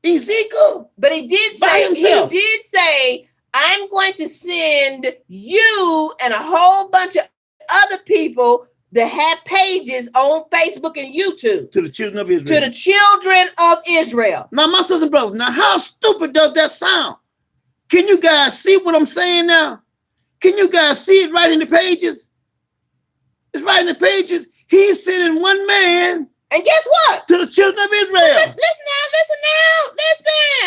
Ezekiel. But he did say, I'm going to send you and a whole bunch of other people that have pages on Facebook and YouTube. To the children of Israel. To the children of Israel. Now, my sisters and brothers, now how stupid does that sound? Can you guys see what I'm saying now? Can you guys see it right in the pages? It's right in the pages. He's sending one man. And guess what? To the children of Israel.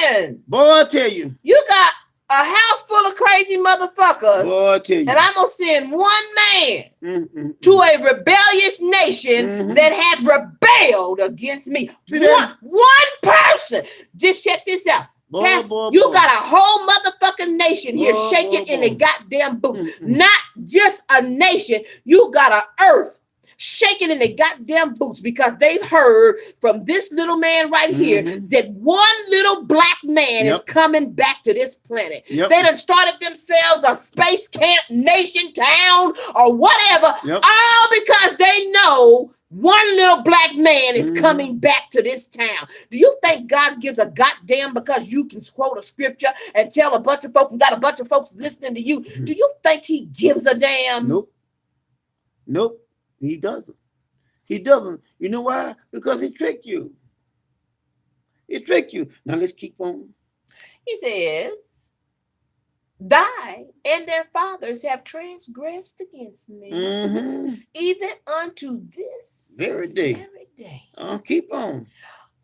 Listen. Boy, I tell you. You got a house full of crazy motherfuckers. Boy, I tell you. And I'm going to send one man to a rebellious nation that has rebelled against me. One person. Just check this out. You got a whole motherfucking nation here shaking in the goddamn boots. Not just a nation. You got an earth shaking in the goddamn boots because they've heard from this little man right here that one little black man is coming back to this planet. They done started themselves a space camp, nation, town, or whatever, all because they know one little black man is coming back to this town. Do you think God gives a goddamn because you can quote a scripture and tell a bunch of folks and got a bunch of folks listening to you? Do you think he gives a damn? Nope. He doesn't. He doesn't. You know why? Because he tricked you. He tricked you. Now let's keep on. He says, thy and their fathers have transgressed against me, even unto this very day. Keep on.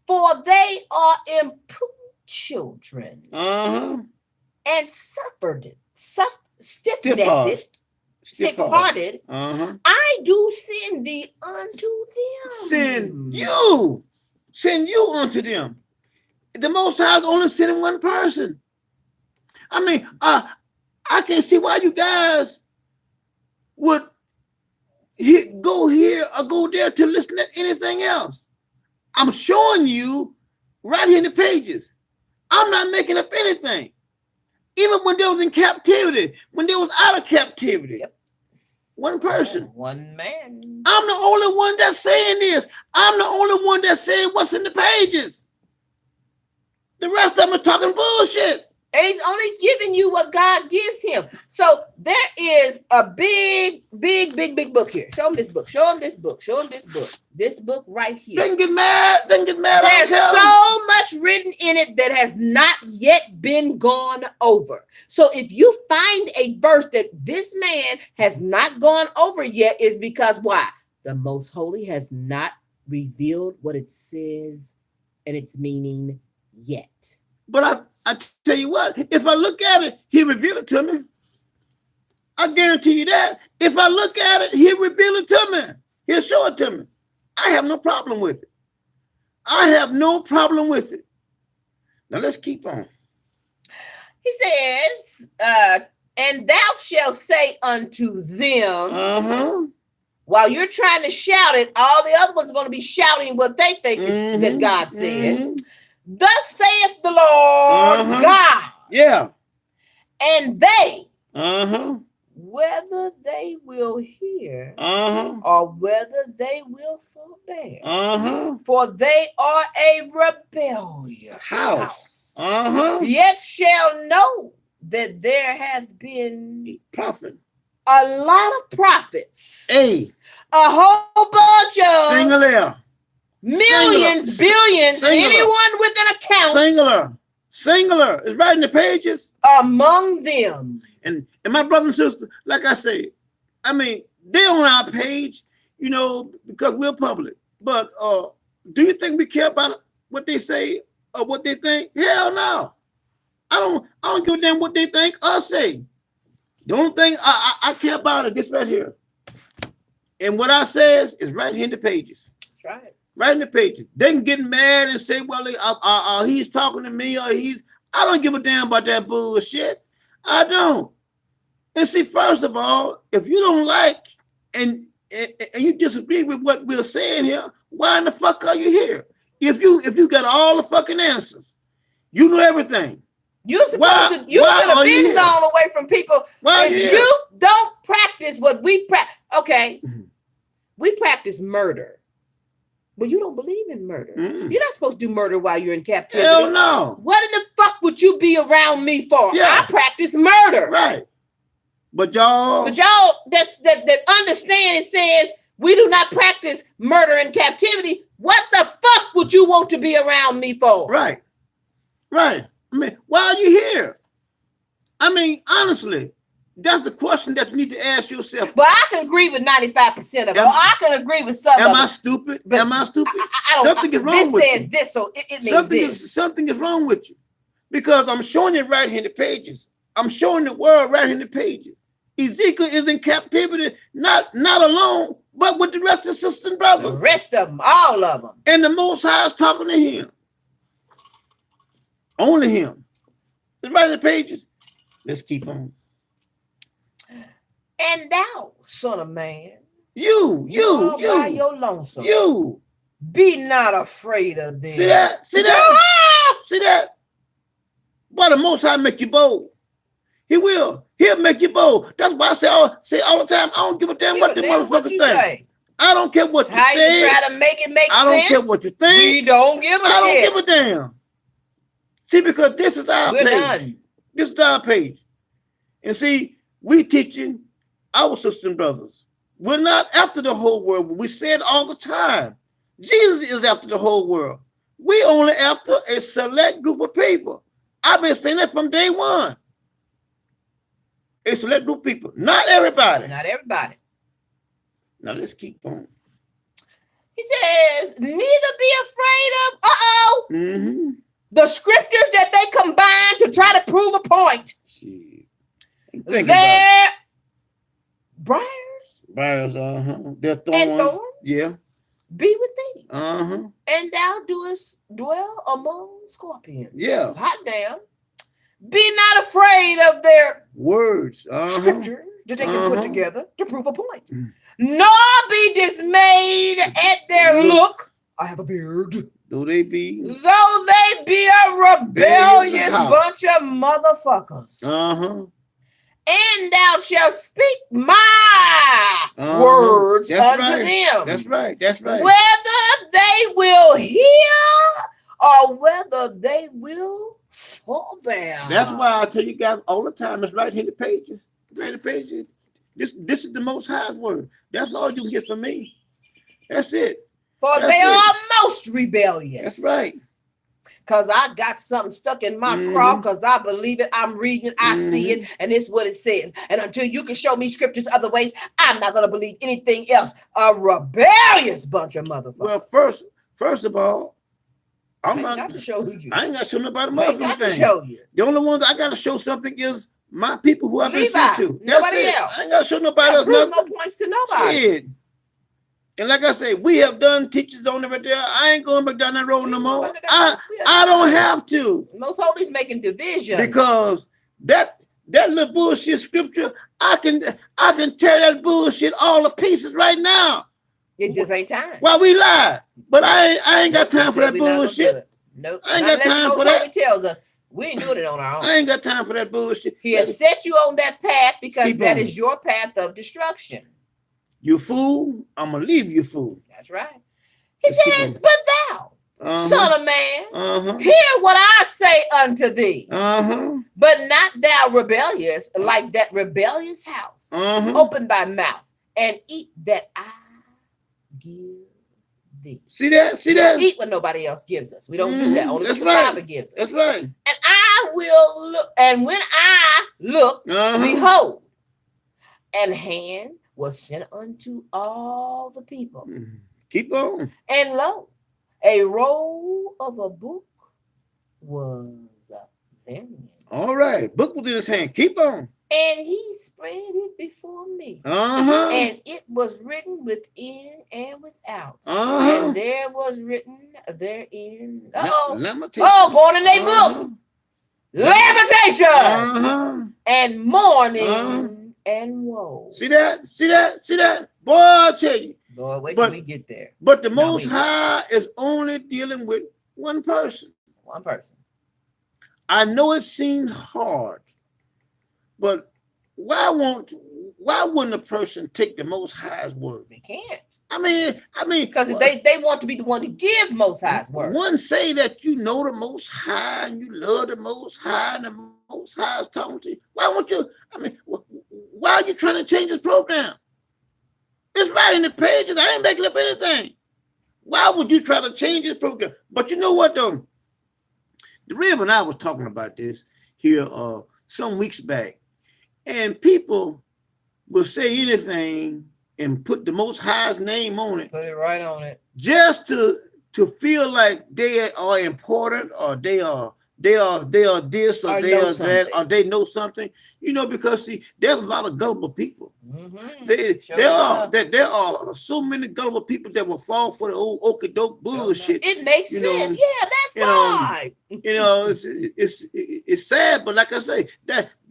For they are imprudent children, and stiff-hearted. I do send thee unto them. Send you unto them. The Most High is only sending one person. I mean, I can't see why you guys would go here or go there to listen to anything else. I'm showing you right here in the pages. I'm not making up anything. Even when they was in captivity, when they was out of captivity. One person. One man. I'm the only one that's saying this. I'm the only one that's saying what's in the pages. The rest of them are talking bullshit. And he's only giving you what God gives him. So there is a big book here. Show him this book. Show him this book. Show him this book. This book right here. They can get mad. There's so much written in it that has not yet been gone over. So if you find a verse that this man has not gone over yet, is because why? The Most Holy has not revealed what it says and its meaning yet. But I tell you what, if I look at it, he revealed it to me. I guarantee you that. If I look at it, he'll reveal it to me. He'll show it to me. I have no problem with it. I have no problem with it. Now let's keep on. He says, and thou shalt say unto them, while you're trying to shout it, all the other ones are going to be shouting what they think that God said. Thus saith the Lord God. Yeah. And they, whether they will hear or whether they will forbear, for they are a rebellious house. Yet shall know that there has been a lot of prophets. A whole bunch of millions, billions, singular. Anyone with an account. Singular. It's right in the pages. Among them. And my brother and sister, like I said, I mean, they're on our page, you know, because we're public. But do you think we care about what they say or what they think? Hell no. I don't give a damn what they think or say. The only thing I care about is this right here. And what I says is right here in the pages. That's right. Right in the pages. They can get mad and say, well, he's talking to me, or I don't give a damn about that bullshit. I don't. And see, first of all, if you don't like and you disagree with what we're saying here, why in the fuck are you here? If you got all the fucking answers, you know everything. You're supposed to. You could have been gone away from people. Why if you don't practice what we practice, okay, we practice murder, but you don't believe in murder. You're not supposed to do murder while you're in captivity. Hell no. What in the fuck would you be around me for? I practice murder. Right. But y'all that understand it says we do not practice murder in captivity. What the fuck would you want to be around me for? Right. Right. I mean, why are you here? I mean, honestly, that's the question that you need to ask yourself. But I can agree with 95% of it. I can agree with some of it. Am I stupid? Am I stupid? Something is wrong with you. This says this, so it means this. Something is wrong with you. Because I'm showing it right here in the pages. I'm showing the world right here in the pages. Ezekiel is in captivity, not alone, but with the rest of the sisters and brothers. The rest of them, all of them. And the Most High is talking to him. Only him. It's right in the pages. Let's keep on. And thou, son of man, you by your lonesome. You be not afraid of them. See that? See that? Why the Most High make you bold? He will. He'll make you bold. That's why I say all the time, I don't give a damn what the motherfuckers think. I don't care what you say. You try to make it make sense. I don't care what you think. We don't give a shit. I don't give a damn. See, because this is our page. This is our page. And see, we teaching our sisters and brothers. We're not after the whole world. We say it all the time. Jesus is after the whole world. We only after a select group of people. I've been saying that from day one. A select group of people. Not everybody. Not everybody. Now let's keep on. He says, neither be afraid of, the scriptures that they combine to try to prove a point. They're briars. Briars, They're thorns. And thorns. Yeah. Be with thee. And thou doest dwell among scorpions. Yeah. Hot damn. Be not afraid of their words. Scripture that they can put together to prove a point. Nor be dismayed at their look. I have a beard. Though they be a rebellious bunch of motherfuckers. And thou shalt speak my words unto them. That's right. Whether they will hear or whether they will forbear. That's why I tell you guys all the time. It's right here in the pages. Right in the pages. This is the Most High's word. That's all you can get from me. That's it. For they are most rebellious. That's right. Because I got something stuck in my craw because I believe it, I'm reading it, I see it, and it's what it says. And until you can show me scriptures other ways, I'm not going to believe anything else. A rebellious bunch of motherfuckers. Well, first of all, I ain't got to show you. I ain't got to show nobody motherfucking thing. Show you. The only ones I got to show something is my people who I've been sent to. Nobody else. I ain't got to show nobody else nothing. No points to nobody. Shit. And like I say, we have done teachers on it right there. I ain't going back down that road no more. I don't have to. Most holies making division. Because that little bullshit scripture, I can tear that bullshit all to pieces right now. It just ain't time. Well, we lie. But I ain't got time for that bullshit. Nope. I ain't got time for that. He tells us we ain't doing it on our own. I ain't got time for that bullshit. He has set you on that path because that is your path of destruction. You fool, I'm going to leave you fool. That's right. He says, but thou, son of man, hear what I say unto thee. But not thou rebellious, like that rebellious house. Open thy mouth and eat that I give thee. See that? We don't eat what nobody else gives us. We don't do that. Only what the Father gives us. That's right. And I will look, and when I look, behold, and hand was sent unto all the people. Keep on. And lo, a roll of a book was therein. All right. Book was in his hand. Keep on. And he spread it before me. And it was written within and without. And there was written therein. Going in their book. Lamentation and mourning and woe. See that? Boy, I'll tell you. Lord, wait till we get there. But the Most High is only dealing with one person. One person. I know it seems hard, but why wouldn't a person take the Most High's word? They can't. I mean, because they want to be the one to give Most High's word. One say that you know the Most High and you love the Most High and the Most High is talking to you. Why won't you? I mean, why are you trying to change this program? It's right in the pages. I ain't making up anything. Why would you try to change this program? But you know what, though? The Rib and I was talking about this here some weeks back, and people will say anything and put the Most High's name on it. Put it right on it. Just to feel like they are important, or they are this, or they are that, or they know something. You know, because see, there's a lot of gullible people. There are so many gullible people that will fall for the old okey-doke bullshit. It makes sense. Yeah, that's right. You know, it's sad, but like I say,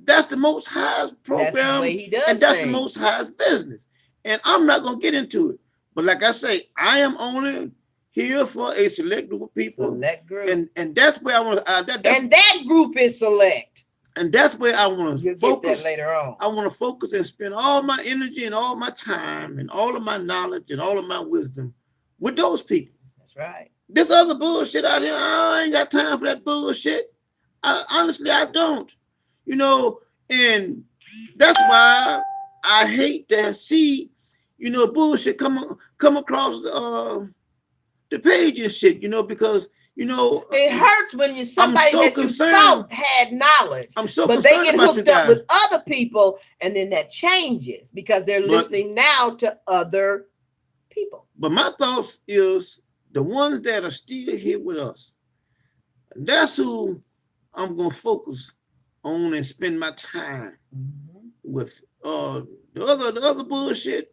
that's the Most High's program, that's the way he does and that's things. the Most High's business. And I'm not gonna get into it. But like I say, I am only here for a select group of people. Select group. And that's where I want to and that group is select. And that's where I want to focus. Get that later on. I want to focus and spend all my energy and all my time and all of my knowledge and all of my wisdom with those people. That's right. This other bullshit out here, I ain't got time for that bullshit. Honestly, I don't. You know, and that's why I hate to see, you know, bullshit come across the page and shit, you know, because, you know, it hurts when you're somebody that you thought had knowledge. But they get hooked up with other people, and then that changes because they're listening now to other people. But my thoughts is the ones that are still here with us. That's who I'm gonna focus on and spend my time with. The other bullshit,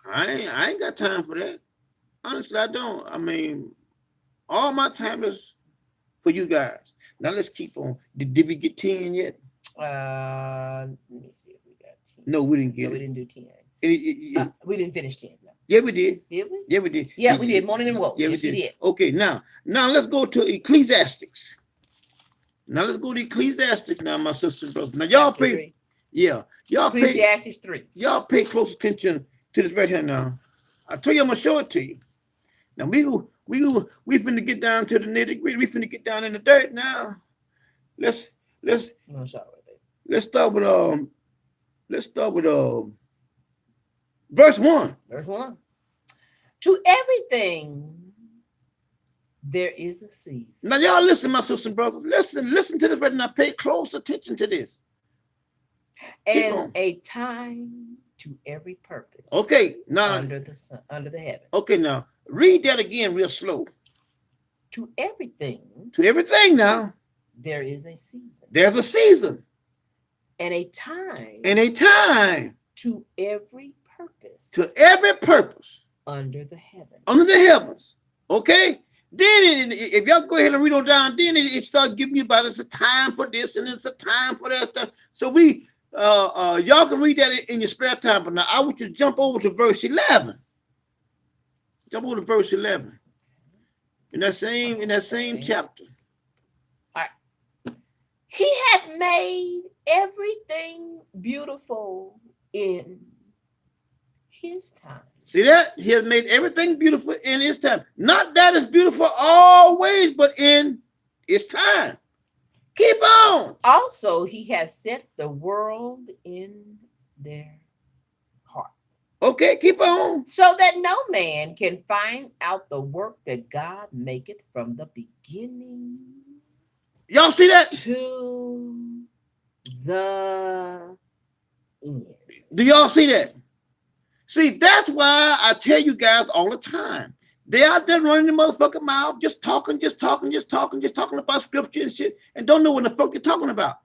I ain't got time for that. Honestly, I don't. I mean, all my time is for you guys. Now let's keep on. Did we get 10 yet? Let me see if we got 10. No, we didn't get it. We didn't do 10. We didn't finish 10. No. Yeah, we did. Did we? Yeah, we did. Yeah, we did. Morning and woe. Yeah, yes, we did. Okay, now let's go to Ecclesiastics. Now let's go to Ecclesiastics now, my sisters and brothers. Now y'all pay. Yeah, y'all pay. Ecclesiastes 3. Y'all pay close attention to this right here now. I tell you, I'm gonna show it to you. Now we finna get down to the nitty gritty. We finna get down in the dirt now. Let's start with verse 1. Verse 1. To everything there is a season. Now y'all listen, my sisters and brothers. Listen to this right now. Pay close attention to this. And a time to every purpose. Okay, now under the sun, under the heaven. Okay, now read that again real slow. To everything. To everything now. There is a season. There's a season. And a time. And a time. To every purpose. To every purpose. Under the heaven. Under the heavens. Okay? Then if y'all go ahead and read on down, then it starts giving you about it's a time for this and it's a time for that stuff. So y'all can read that in your spare time, but now I want you to jump over to verse 11. Jump over to verse 11. In that same chapter. All right. He hath made everything beautiful in his time. See that? He has made everything beautiful in his time. Not that it's beautiful always, but in its time. Keep on. Also, he has set the world in their heart. Okay, keep on. So that no man can find out the work that God maketh from the beginning. Y'all see that? To the end. Do y'all see that? See, that's why I tell you guys all the time. They out there running the motherfucking mouth, just talking about scripture and shit, and don't know what the fuck you're talking about.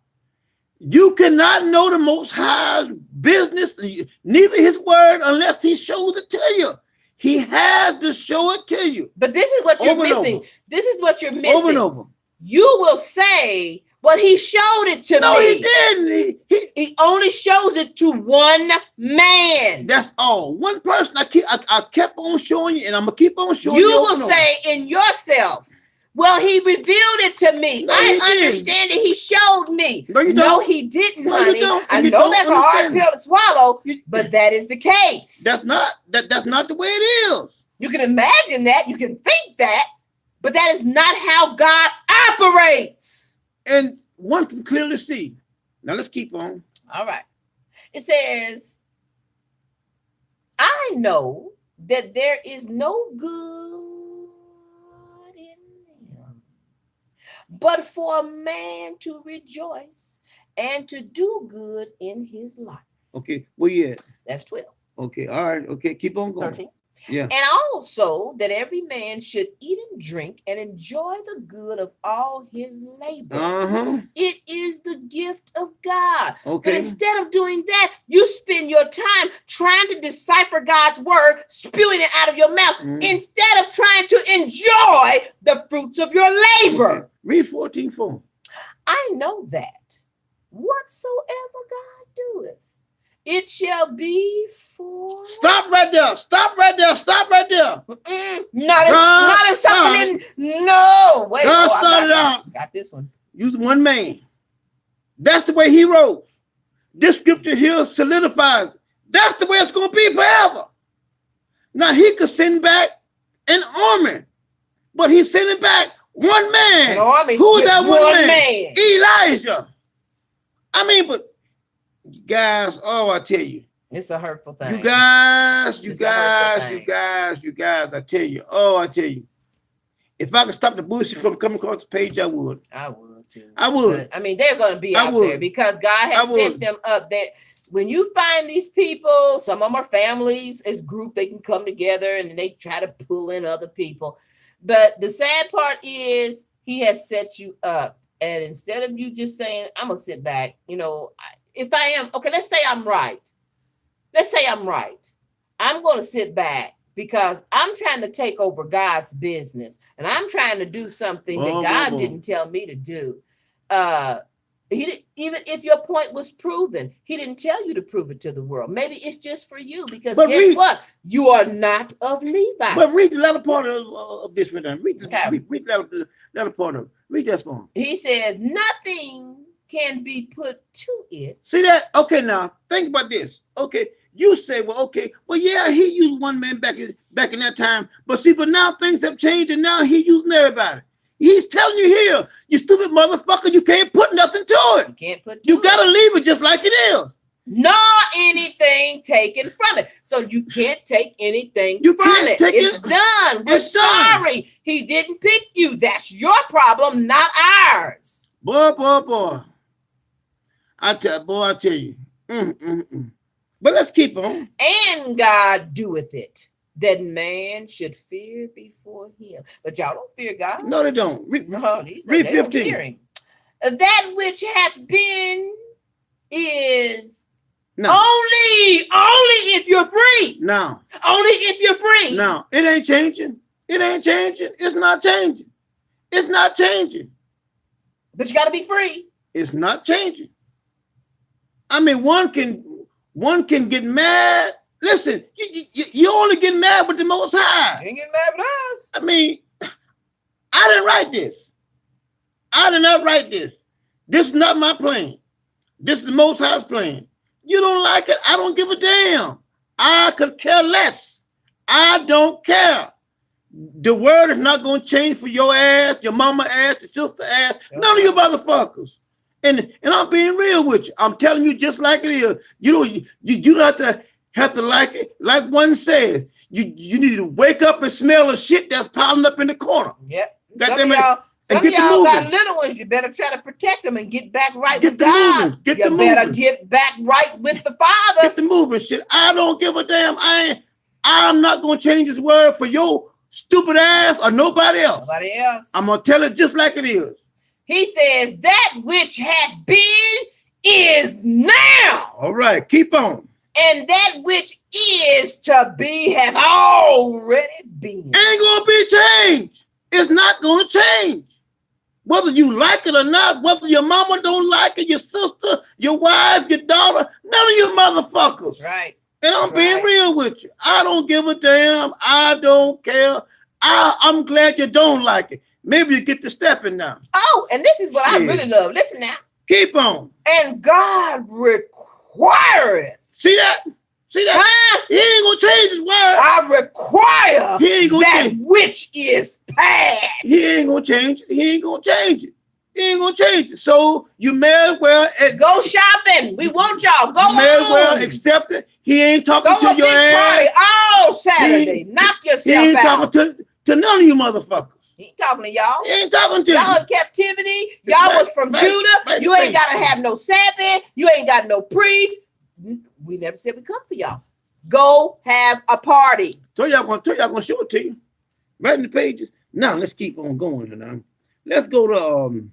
You cannot know the Most High's business, neither his word, unless he shows it to you. He has to show it to you. But this is what you're missing. This is what you're missing. Over and over. You will say, well, he showed it to me. No, he didn't. He only shows it to one man. That's all. One person. I kept on showing you, and I'm going to keep on showing you. You will say in yourself, well, he revealed it to me. No, I understand that he showed me. No, you no don't. He didn't, No, honey. you don't. I You know don't that's a hard understand. pill to swallow, but that is the case. That's not the way it is. You can imagine that. You can think that, but that is not how God operates. And one can clearly see. Now let's keep on. All right. It says, I know that there is no good in him, but for a man to rejoice and to do good in his life. Okay, where you at? That's 12. Okay, all right. Okay, keep on going. 13. Yeah. And also that every man should eat and drink and enjoy the good of all his labor. Uh-huh. It is the gift of God. Okay. But instead of doing that, you spend your time trying to decipher God's word, spewing it out of your mouth, instead of trying to enjoy the fruits of your labor. Okay. Read 14:4. I know that whatsoever God doeth, it shall be for. Stop right there. Stop right there. Stop right there. Not in something. No. Wait. God started out. Got this one. Using one man. That's the way he rose. This scripture here solidifies it. That's the way it's going to be forever. Now he could send back an army, but he's sending back one man. An army. Who's that one man? man? Elijah. I mean, but guys, oh, I tell you. It's a hurtful thing. You guys, I tell you. Oh, I tell you. If I could stop the bullshit from coming across the page, I would. I would too. I would. But, I mean, they're going to be out there because God has sent them up there. When you find these people, some of them are families, as group, they can come together and they try to pull in other people. But the sad part is he has set you up. And instead of you just saying, I'm going to sit back, if I am, okay, let's say I'm right. I'm going to sit back because I'm trying to take over God's business and I'm trying to do something that God didn't tell me to do. Even if your point was proven, he didn't tell you to prove it to the world. Maybe it's just for you because guess what? You are not of Levi. But read the latter part of this right now. Read the latter part of it. Read that for him. He says, nothing can be put to it. See that? Okay, now think about this. Okay, you say, well, yeah, he used one man back in that time, but now things have changed, and now he's using everybody. He's telling you here, you stupid motherfucker, you can't put nothing to it. You can't put. You gotta leave it just like it is. Nor anything taken from it. So you can't take anything from it. It's done. We're sorry. He didn't pick you. That's your problem, not ours. Boy. I tell you. But let's keep on. And God doeth it, that man should fear before him. But y'all don't fear God. No, they don't. Read 15. That which hath been is no. only if you're free. No. Only if you're free. No, it ain't changing. It's not changing. But you got to be free. It's not changing. I mean, one can get mad. Listen, you only get mad with the Most High. You ain't getting mad with us. I mean, I didn't write this. I did not write this. This is not my plan. This is the Most High's plan. You don't like it, I don't give a damn. I could care less. I don't care. The word is not going to change for your ass, your mama ass, your sister ass, none of you motherfuckers. And I'm being real with you. I'm telling you just like it is. You don't have to like it. Like one says, you need to wake up and smell the shit that's piling up in the corner. Yep. Some of y'all got little ones. You better try to protect them and get back right with God. You better get back right with the Father. Get the moving shit. I don't give a damn. I'm not going to change this word for your stupid ass or nobody else. I'm going to tell it just like it is. He says, that which hath been is now. All right, keep on. And that which is to be hath already been. Ain't gonna be changed. It's not gonna change. Whether you like it or not, whether your mama don't like it, your sister, your wife, your daughter, none of you motherfuckers. Right. And I'm being real with you. I don't give a damn. I don't care. I'm glad you don't like it. Maybe you get to stepping now. Oh, and this is what I really love. Listen now. Keep on. And God requireth. See that? See that? Huh? He ain't gonna change his word. I require He ain't gonna that change. which is past. He ain't gonna change it. He ain't gonna change it. He ain't gonna change it. So you may as well go shopping. We want y'all. Go you may as well accept it. He ain't talking go to your ass. Party all Saturday. Knock yourself he ain't out. talking to none of you motherfuckers. He talking to y'all. He ain't talking to y'all you. in captivity. Y'all was from Judah. You ain't gotta have no Sabbath. You ain't got no priest. We never said we come to y'all. Go have a party. So y'all gonna show it to you. Right in the pages. Now let's keep on going here now. Let's go to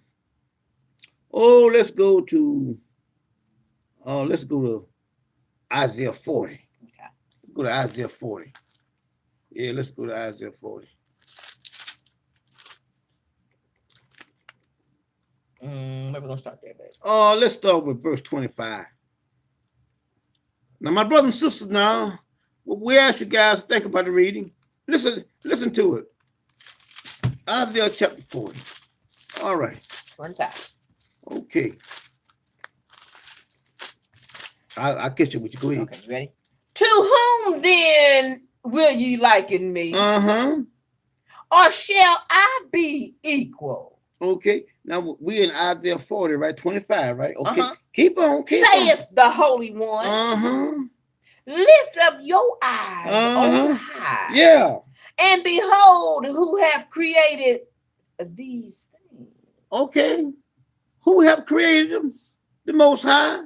let's go to Isaiah 40. Okay. Let's go to Isaiah 40. Yeah, let's go to Isaiah 40. Where we gonna start there, baby? Let's start with verse 25. Now, my brothers and sisters, now we ask you guys to think about the reading. Listen to it. Ezekiel Chapter 40. All right. 25. Okay. I'll catch you with you. Go ahead. Okay, you ready? To whom then will ye liken me? Or shall I be equal? Okay. Now we in Isaiah 40, right? 25, right? Okay. Keep on. Saith the Holy One. Lift up your eyes on high. Yeah. And behold, who have created these things. Okay. Who have created them? The Most High.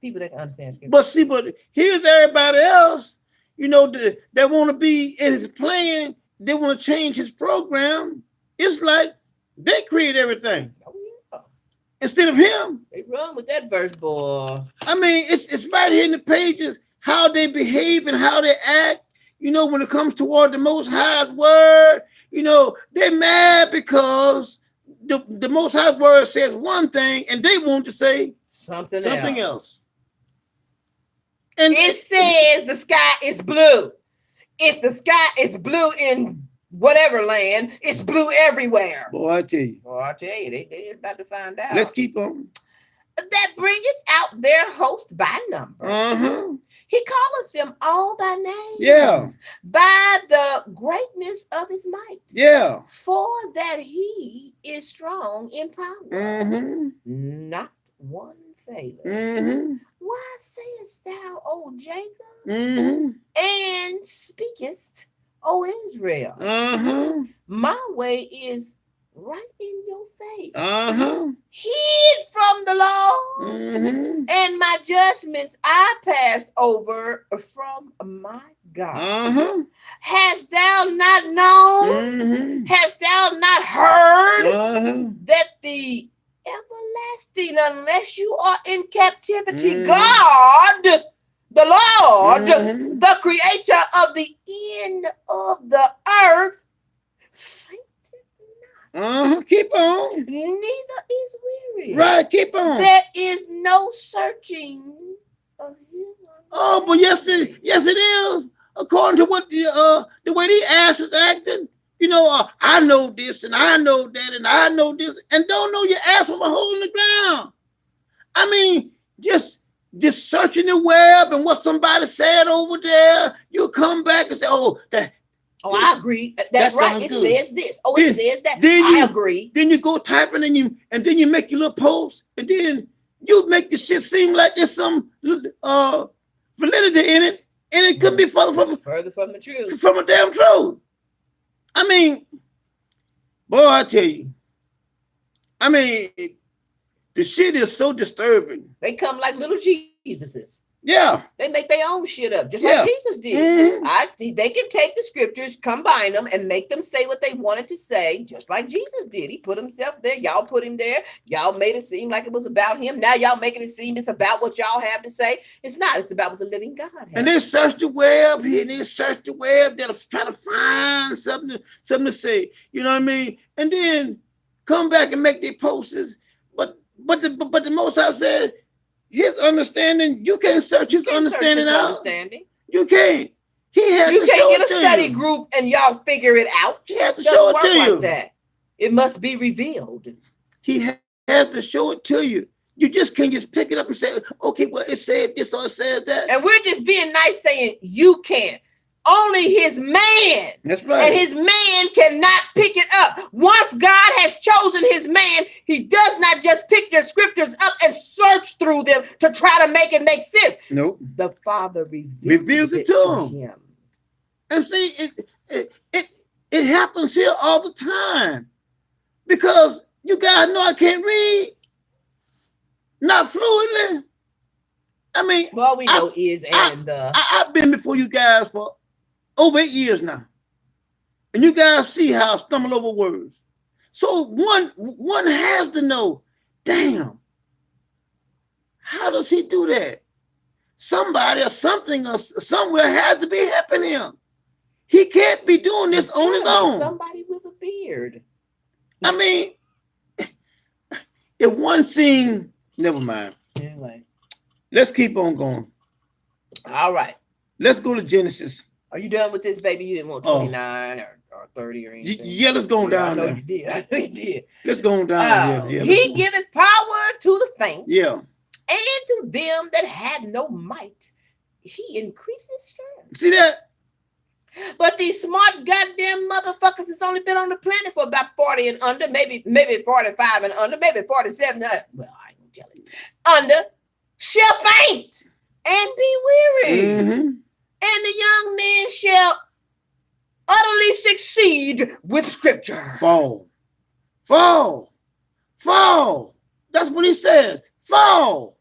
People that can understand scripture. But see, but here's everybody else, you know, that want to be in his plan. They want to change his program. It's like they create everything. Oh, yeah. Instead of him. They run with that verse, boy. I mean, it's right here in the pages, how they behave and how they act. You know, when it comes toward the Most High's word, you know, they're mad because the Most High's word says one thing and they want to say something else. And it says the sky is blue. If the sky is blue in whatever land, it's blue everywhere. Boy, I tell you. They about to find out. Let's keep on. That bringeth out their host by number. He calleth them all by name. Yeah. By the greatness of his might. Yeah. For that he is strong in power. Not one failure. Why sayest thou, O Jacob? And speakest, O Israel? My way is right in your face. Hid from the law. And my judgments I passed over from my God. Hast thou not known? Hast thou not heard that the everlasting, unless you are in captivity, God, the Lord, the creator of the end of the earth, keep on. Neither is weary. Right, keep on. There is no searching of his. Oh, but yes, it is. According to what the way these asses acting, you know, I know this and I know that and I know this, and don't know your ass from a hole in the ground. I mean, just searching the web and what somebody said over there, you'll come back and say, I agree. That's right. It good. Says this. It says that. I agree. Then you go typing and then you make your little post, and then you make the shit seem like there's some validity in it, and it could be further from the truth. From a damn truth. I mean, boy, I tell you. I mean, the shit is so disturbing. They come like little Jesuses. Yeah. They make their own shit up, just like Jesus did. They can take the scriptures, combine them, and make them say what they wanted to say, just like Jesus did. He put himself there. Y'all put him there. Y'all made it seem like it was about him. Now y'all making it seem it's about what y'all have to say. It's not. It's about what the living God has. And they search the web here, and they search the web. They'll try to find something to say. You know what I mean? And then come back and make their posters. But the Most High said, his understanding, you can't search his understanding out. You can't. He had to show it to you. You can't get a study group and y'all figure it out. He had to show it to you. Like that. It must be revealed. He has to show it to you. You just can't just pick it up and say, okay, well, it said this or it said that. And we're just being nice saying you can't. Only his man. That's right. And his man cannot pick it up. Once God has chosen his man, he does not just pick your scriptures up and search through them to try to make it make sense. Nope. The Father reveals it to him. And see, it happens here all the time. Because you guys know I can't read. Not fluently. I mean, all we know is I've been before you guys for over 8 years now. And you guys see how I stumble over words. So one has to know, damn, how does he do that? Somebody or something or somewhere has to be helping him. He can't be doing this on his own. Somebody with a beard. I mean, if one thing, never mind. Anyway. Let's keep on going. All right. Let's go to Genesis. Are you done with this, baby? You didn't want 29 or 30 or anything? Yeah, let's go down there. I know you did. Let's go down. He giveth power to the faint. Yeah. And to them that had no might, he increases strength. See that? But these smart goddamn motherfuckers has only been on the planet for about 40 and under, maybe 45 and under, maybe 47. Well, I ain't gonna tell you. Under shall faint and be weary. Mm-hmm. And the young man shall utterly succeed with scripture. Fall. That's what he says. Fall.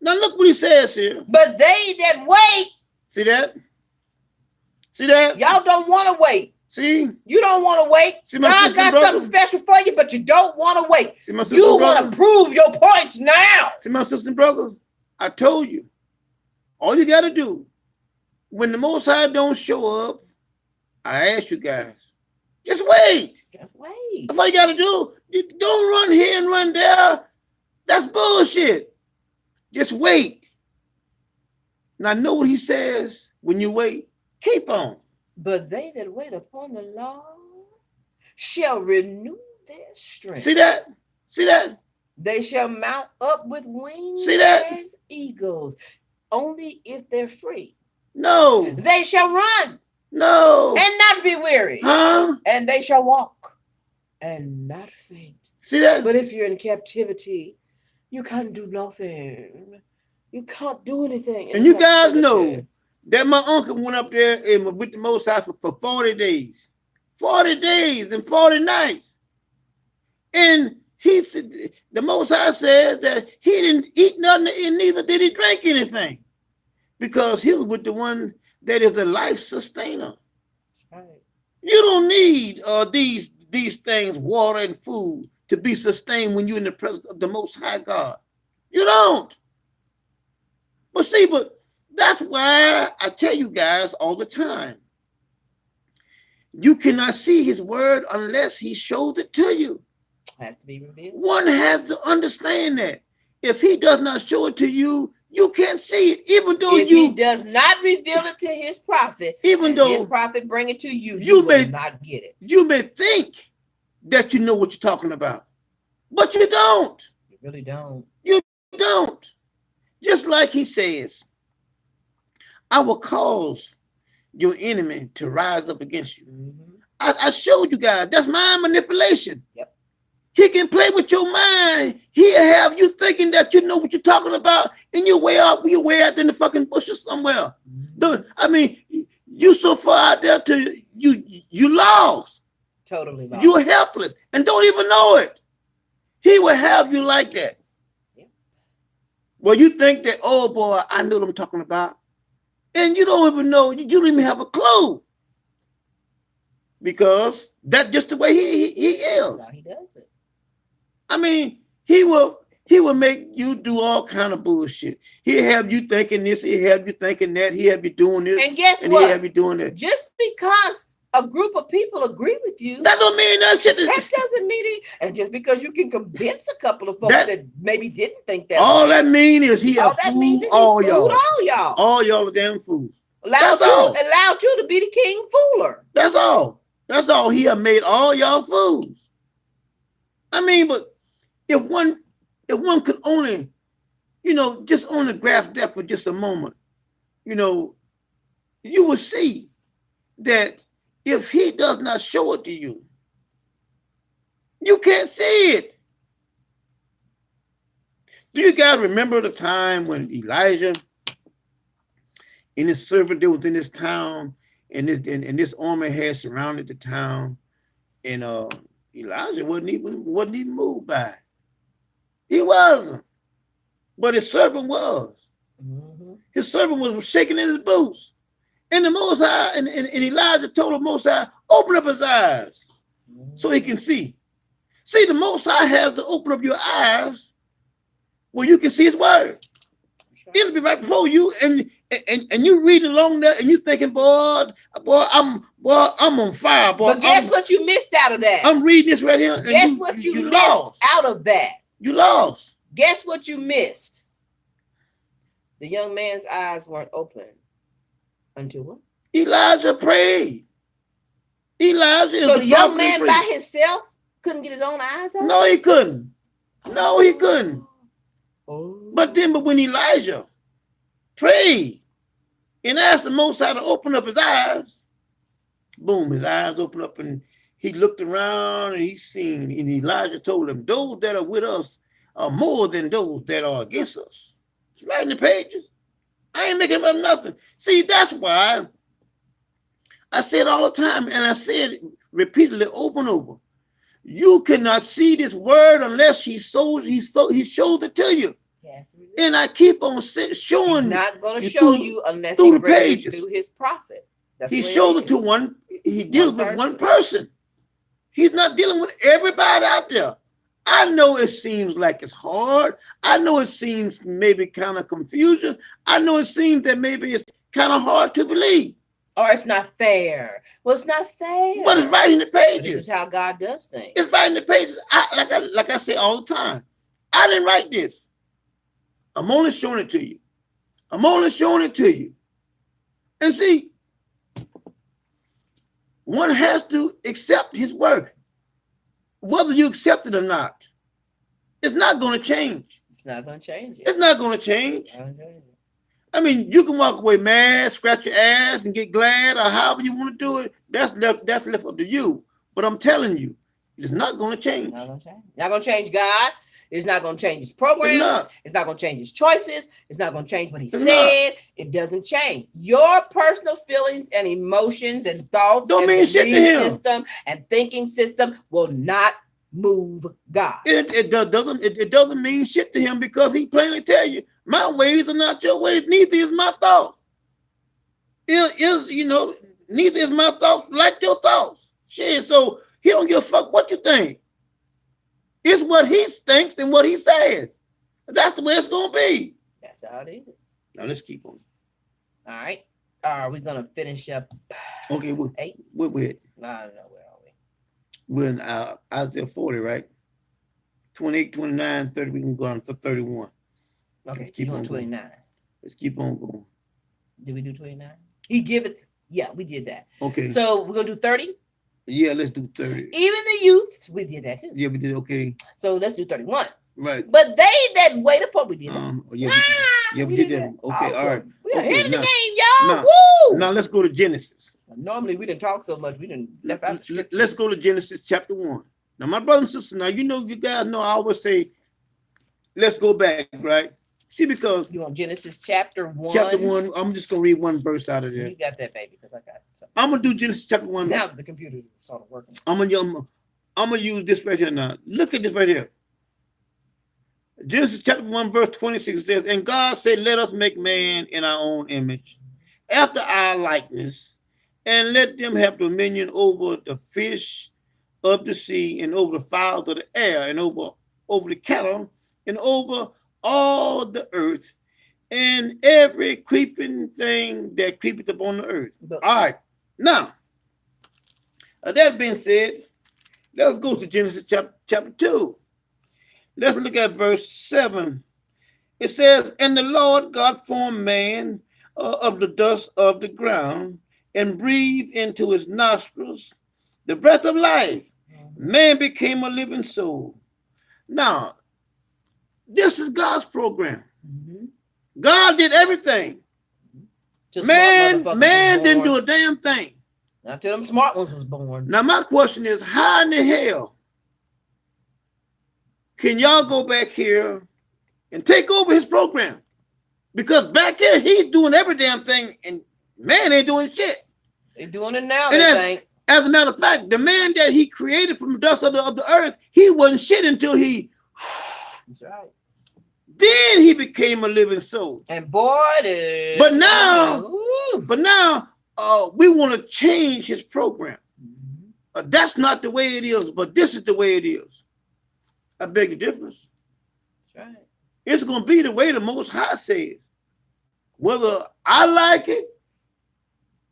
Now look what he says here. But they that wait. See that? See that? Y'all don't want to wait. See? You don't want to wait. See my God got something special for you, but you don't want to wait. See my you want to prove your points now. See my sisters and brothers? I told you. All you got to do, when the Most High don't show up, I ask you guys, just wait. Just wait. That's all you got to do. You don't run here and run there. That's bullshit. Just wait. Now, know what he says when you wait? Keep on. But they that wait upon the Lord shall renew their strength. See that? See that? They shall mount up with wings as eagles, only if they're free. No. They shall run. No. And not be weary. Huh? And they shall walk and not faint. See that? But if you're in captivity, you can't do nothing. You can't do anything. And you guys know that my uncle went up there and with the Most High for 40 days. 40 days and 40 nights. And he said, the Most High said that he didn't eat nothing and neither did he drink anything. Because he was with the one that is the life sustainer. Right. You don't need these things, water and food, to be sustained when you're in the presence of the Most High God. You don't. But see, that's why I tell you guys all the time. You cannot see his word unless he shows it to you. Has to be revealed. One has to understand that. If he does not show it to you, you can't see it. Even though he does not reveal it to his prophet, even though his prophet bring it to you, you may not get it. You may think that you know what you're talking about, but you don't. You really don't. You don't. Just like he says, I will cause your enemy to rise up against you. Mm-hmm. I showed you guys. That's mind manipulation. Yep. He can play with your mind. He'll have you thinking that you know what you're talking about, and you're way out in the fucking bushes somewhere. Mm-hmm. I mean, you so far out there to you lost. Totally lost. You're helpless and don't even know it. He will have you like that. Well, you think that, oh boy, I know what I'm talking about. And you don't even know, you don't even have a clue. Because that's just the way he is. That's how he does it. I mean, he will make you do all kind of bullshit. He'll have you thinking this, he'll have you thinking that, he'll have you doing this. And guess what? He'll have you doing that. Just because a group of people agree with you, that don't mean that shit. That doesn't mean it. And just because you can convince a couple of folks that maybe didn't think that. All that means is he have fooled all y'all. All y'all are damn fools. Allowed you to be the king fooler. That's all. That's all. He have made all y'all fools. I mean, but if one could only, just only grasp that for just a moment, you will see that if he does not show it to you, you can't see it. Do you guys remember the time when Elijah and his servant that was in this town, and this army had surrounded the town, and Elijah wasn't even moved by it. He wasn't, but his servant was. Mm-hmm. His servant was shaking in his boots. And the Most High, and Elijah told the Most High, open up his eyes so he can see. See, the Most High has to open up your eyes where you can see his word. It'll be right before you, and you reading along there, and you thinking, boy, I'm on fire, boy. But guess what you missed out of that? I'm reading this right here. And guess what you missed lost. Out of that? You lost. Guess what you missed? The young man's eyes weren't open. Until what? Elijah prayed. So the young man by himself couldn't get his own eyes open? No, he couldn't. No, he couldn't. Oh. But when Elijah prayed and asked the Most High to open up his eyes, boom, his eyes opened up, and he looked around and he seen, and Elijah told him, those that are with us are more than those that are against us. It's right in the pages. I ain't making up nothing. See, that's why I say it all the time, and I say it repeatedly over and over. You cannot see this word unless he shows it to you. Yes, and I keep on showing. He's not going to show you unless he brings it through his prophet. He shows it to one. He deals with one person. He's not dealing with everybody out there. I know it seems like it's hard. I know it seems maybe kind of confusion. I know it seems that maybe it's kind of hard to believe. Or it's not fair. Well, it's not fair. But it's right in the pages. This is how God does things. It's right in the pages. Like I say all the time. I didn't write this. I'm only showing it to you. And see, one has to accept his word. Whether you accept it or not, it's not going to change. It's not going to change. It's not going to change. I mean, you can walk away mad, scratch your ass, and get glad, or however you want to do it. That's left up to you. But I'm telling you, it's not going to change. Not going to change God. It's not going to change his program. It's not going to change his choices. It's not going to change what he said. It doesn't change. Your personal feelings and emotions and thoughts don't mean shit to him. System and thinking system will not move God. It doesn't mean shit to him, because he plainly tell you, my ways are not your ways, neither is my thoughts. Neither is my thoughts like your thoughts. Shit, so he don't give a fuck what you think. It's what he thinks and what he says. That's the way it's going to be. That's how it is. Now let's keep on. All right. Are we going to finish up? Okay. We're 8? We're I don't know. Where are we? We're in Isaiah 40, right? 28, 29, 30. We can go on to 31. Okay. Keep on 29. Let's keep on going. Did we do 29? He give it. Yeah, we did that. Okay. So we're going to do 30? Yeah, let's do 30. Even the youths, we did that too. Yeah, we did. Okay. So let's do 31. Right. But they that wait upon, we did that. We did that. Okay, awesome. All right. We are ahead of the game, y'all. Woo! Now let's go to Genesis. Normally we didn't talk so much. We didn't left out. Let's go to Genesis chapter 1. Now, my brothers and sisters, you guys know I always say, let's go back, right? See, because you want Genesis chapter 1. Chapter 1. I'm just gonna read one verse out of there. You got that, baby, because I got it. I'm gonna do Genesis chapter 1. Now the computer is sort of working. I'm gonna use this right here now. Look at this right here. Genesis chapter 1, verse 26 says, and God said, let us make man in our own image, after our likeness, and let them have dominion over the fish of the sea, and over the fowls of the air, and over the cattle, and over all the earth, and every creeping thing that creepeth upon the earth. All right. Now, that being said, let's go to Genesis chapter 2. Let's look at verse 7. It says, and the Lord God formed man of the dust of the ground, and breathed into his nostrils the breath of life. Man became a living soul. Now, this is God's program. Mm-hmm. God did everything. Man didn't do a damn thing. Not till them smart ones was born. Now, my question is, how in the hell can y'all go back here and take over his program? Because back here, he's doing every damn thing, and man ain't doing shit. They're doing it now, they think. As a matter of fact, the man that he created from the dust of the earth, he wasn't shit until he... That's right. Then he became a living soul. And boy, but now we want to change his program. That's not the way it is, but this is the way it is. I beg the difference. That's right. It's going to be the way the Most High says. Whether I like it,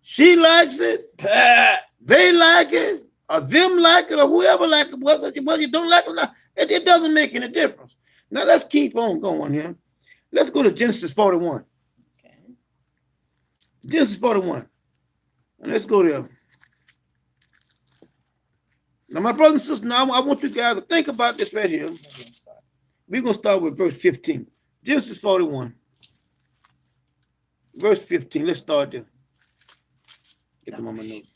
she likes it, they like it, or them like it, or whoever like it, whether you don't like it or not, it doesn't make any difference. Now let's keep on going here. Let's go to Genesis 41. Okay. Genesis 41. And let's go there. Now, my brothers and sisters, now I want you guys to think about this right here. We're going to start with verse 15. Genesis 41. Verse 15. Let's start there. Get them on my notes.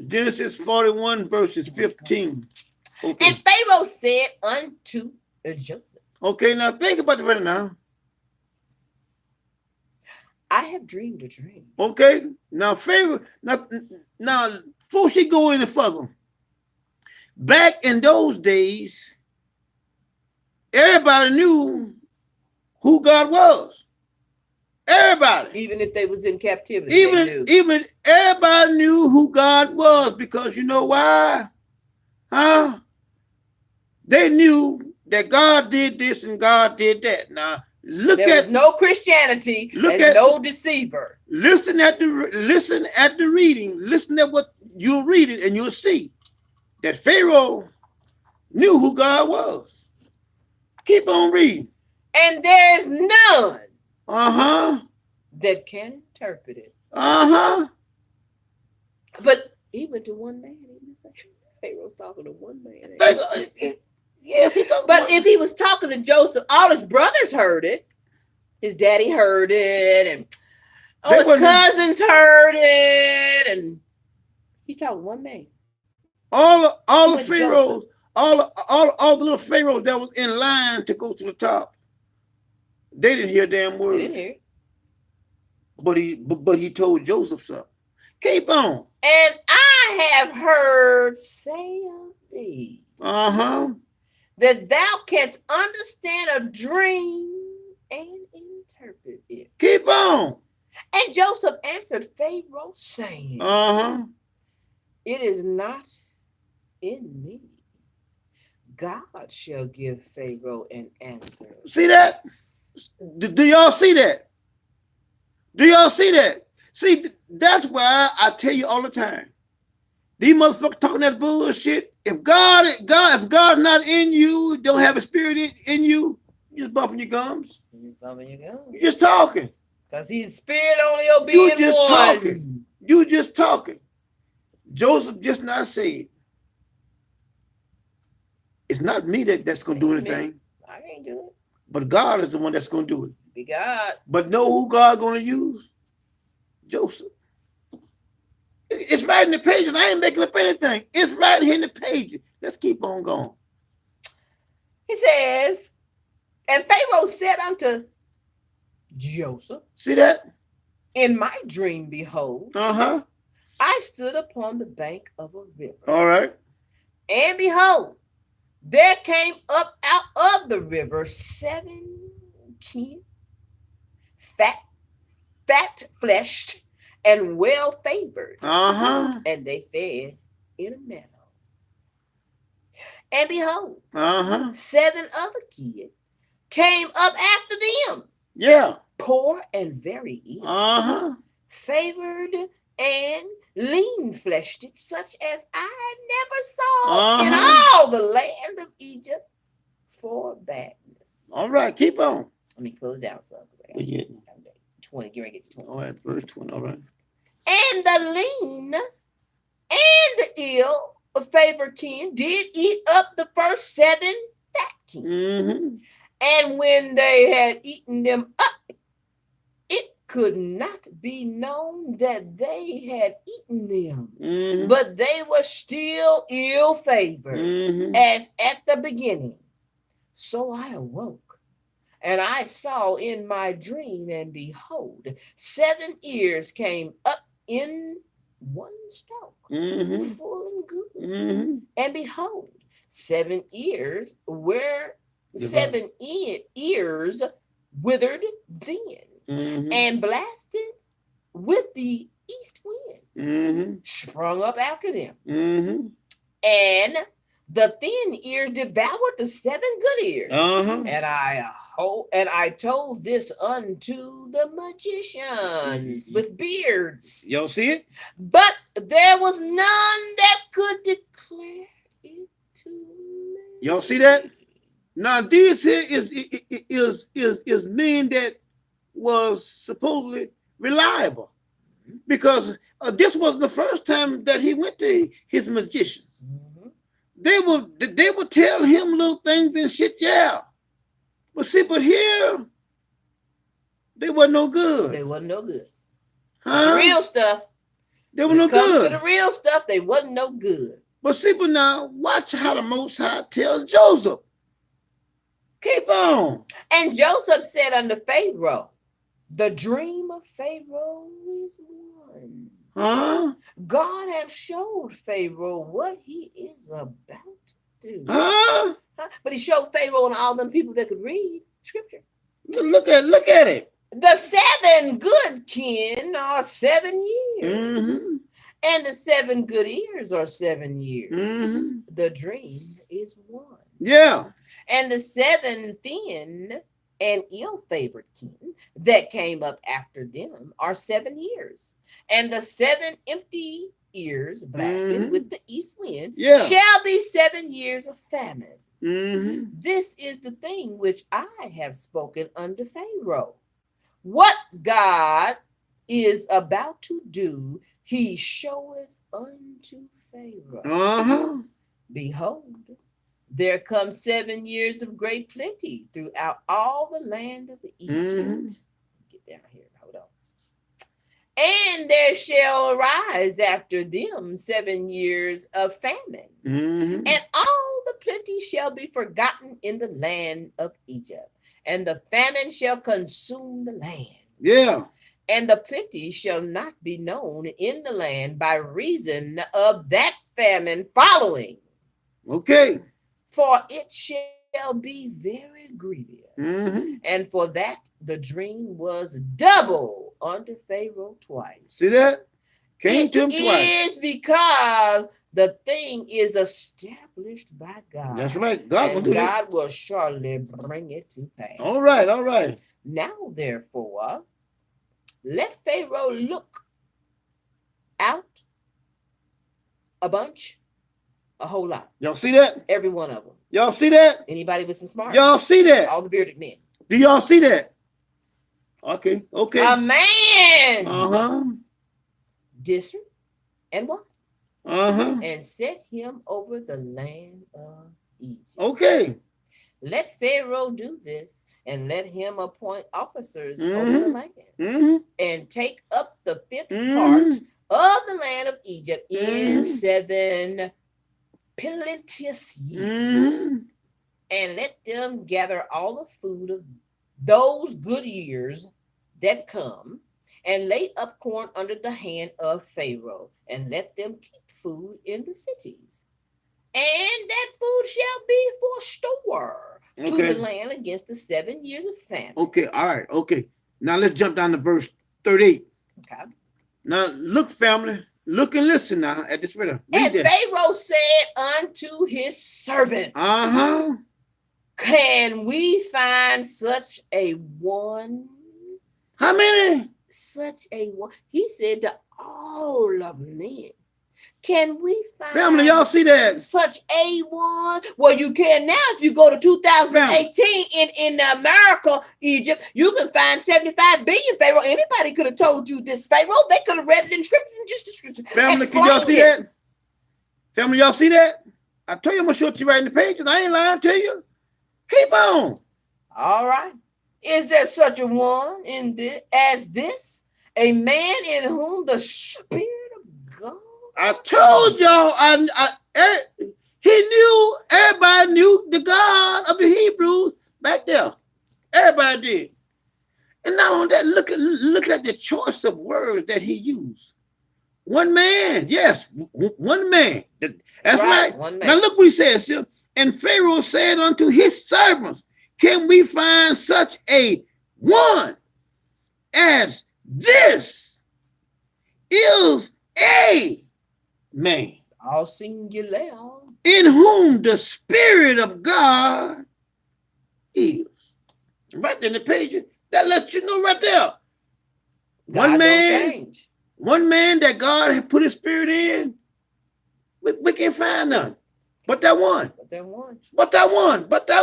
Genesis 41, verses 15. Okay. And Pharaoh said unto Joseph. Okay, now think about it right now. I have dreamed a dream. Okay, now Pharaoh, now before she go any further, back in those days, everybody knew who God was. Everybody. Even if they was in captivity. Even everybody knew who God was, because you know why? Huh? They knew that God did this and God did that. Now there was no Christianity and no deceiver. Listen at the reading. Listen at what you'll read it, and you'll see that Pharaoh knew who God was. Keep on reading. And there's none that can interpret it. But he went to one man. Pharaoh's talking to one man. Yes, but if he was talking to Joseph, all his brothers heard it. His daddy heard it, and all his cousins heard it, and he's talking one man. All the pharaohs, all the little pharaohs that was in line to go to the top, they didn't hear a damn word. They didn't hear it. But he told Joseph something. Keep on. And I have heard say of thee. That thou canst understand a dream and interpret it. Keep on. And Joseph answered Pharaoh, saying, it is not in me. God shall give Pharaoh an answer. See that? Do y'all see that? Do y'all see that? See, that's why I tell you all the time. These motherfuckers talking that bullshit. If God's not in you, don't have a spirit in you, you're just bumping your gums. You're just talking. Because he's spirit only obedient. You just talking. Joseph just not said, it's not me that's going to do anything. I can't do it. But God is the one that's going to do it. Be God. But know who God going to use? Joseph. It's right in the pages. I ain't making up anything. It's right here in the pages. Let's keep on going. He says, and Pharaoh said unto Joseph, see that? In my dream, behold, I stood upon the bank of a river. All right. And behold, there came up out of the river 7 kin, fat-fleshed, and well-favored. And they fed in a meadow. And behold, 7 other kids came up after them. Yeah. Poor and very ill. Favored and lean-fleshed, such as I never saw in all the land of Egypt for badness. All right, keep on. Let me pull it down some. 20, get ready to get to 20. All right, verse 20, all right. And the lean and the ill favored kin did eat up the first 7 fat kin. And when they had eaten them up, it could not be known that they had eaten them, but they were still ill favored as at the beginning. So I awoke, and I saw in my dream, and behold, 7 ears came up in one stalk, full and good. And behold, 7 ears were 7 ears withered then, and blasted with the east wind, sprung up after them. And the thin ears devoured the 7 good ears. And I told this unto the magicians with beards. Y'all see it? But there was none that could declare it to me. Y'all see that? Now this here is men that was supposedly reliable, because this was the first time that he went to his magicians. They would tell him little things and shit, yeah. But here, they wasn't no good. They wasn't no good. The real stuff. They were no good. To the real stuff, they wasn't no good. But now, watch how the Most High tells Joseph. Keep on. And Joseph said unto Pharaoh, the dream of Pharaoh is one. God has showed Pharaoh what he is about to do. But he showed Pharaoh and all them people that could read scripture. Look at it. The 7 good kin are 7 years. And the 7 good ears are 7 years. The dream is one. Yeah. And the 7 thin and ill-favored kin that came up after them are 7 years. And the 7 empty ears blasted with the east wind shall be 7 years of famine. This is the thing which I have spoken unto Pharaoh. What God is about to do, he showeth unto Pharaoh. Behold, there come 7 years of great plenty throughout all the land of Egypt. Get down here. Hold on. And there shall arise after them 7 years of famine. And all the plenty shall be forgotten in the land of Egypt. And the famine shall consume the land. Yeah. And the plenty shall not be known in the land by reason of that famine following. Okay. For it shall be very grievous. And for that the dream was double unto Pharaoh twice. See that? Came to him twice. It is because the thing is established by God. That's right. God will surely bring it to pass. All right. Now, therefore, let Pharaoh look out a bunch, a whole lot. Y'all see that? Every one of them. Y'all see that? Anybody with some smart? Y'all see that? All the bearded men. Do y'all see that? Okay. A man. Discern and wise. And set him over the land of Egypt. Okay. Let Pharaoh do this, and let him appoint officers over the land, and take up the 5th part of the land of Egypt in 7 plenteous years, and let them gather all the food of those good years that come, and lay up corn under the hand of Pharaoh, and let them keep food in the cities. and that food shall be for store to the land against the 7 years of famine. Okay, all right, okay. Now let's jump down to verse 38. Okay. Now look, family, look and listen now at this riddle. And Pharaoh said unto his servants, can we find such a one? How many? Such a one. He said to all of men, can we find family, y'all see that? Such a one? Well, you can now if you go to 2018 in America, Egypt, you can find 75 billion, Pharaoh. Anybody could have told you this, Pharaoh. They could have read it in scripture and just family, can y'all see that? Family, y'all see that? I told you I'm gonna show it to you right in the pages. I ain't lying to you. Keep on. All right. Is there such a one in this as this? A man in whom the Spirit of God? I told y'all, he knew, everybody knew the God of the Hebrews back there. Everybody did. And not only that, look at the choice of words that he used. One man, yes, one man. That's right. One man. Now look what he says here. And Pharaoh said unto his servants, can we find such a one as this is a man? All singular. In whom the Spirit of God is. Right there in the page. That lets you know right there. One man that God had put his Spirit in. We can't find none. But that one. But that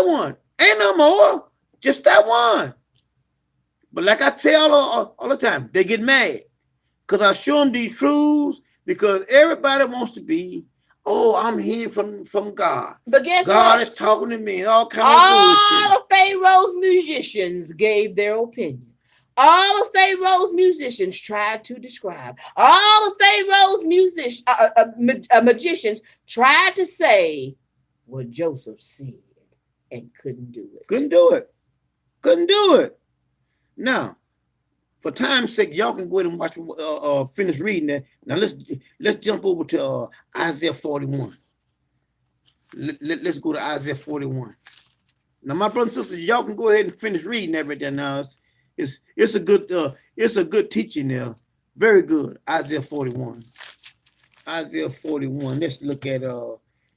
one. Ain't no more. Just that one. But like I tell all the time, they get mad. Because I show them these truths. Because everybody wants to be, I'm hearing from God. But guess God what? is talking to me and all kinds of bullshit. All of Pharaoh's musicians gave their opinion. All of Pharaoh's musicians tried to describe. All of Pharaoh's magicians tried to say what Joseph said and couldn't do it. Couldn't do it. Now, for time's sake, y'all can go ahead and watch, finish reading that. Now let's jump over to Isaiah 41. Let's go to Isaiah 41. Now, my brothers and sisters, y'all can go ahead and finish reading everything now. It's a good teaching there. Very good. Isaiah 41. Isaiah 41. Let's look at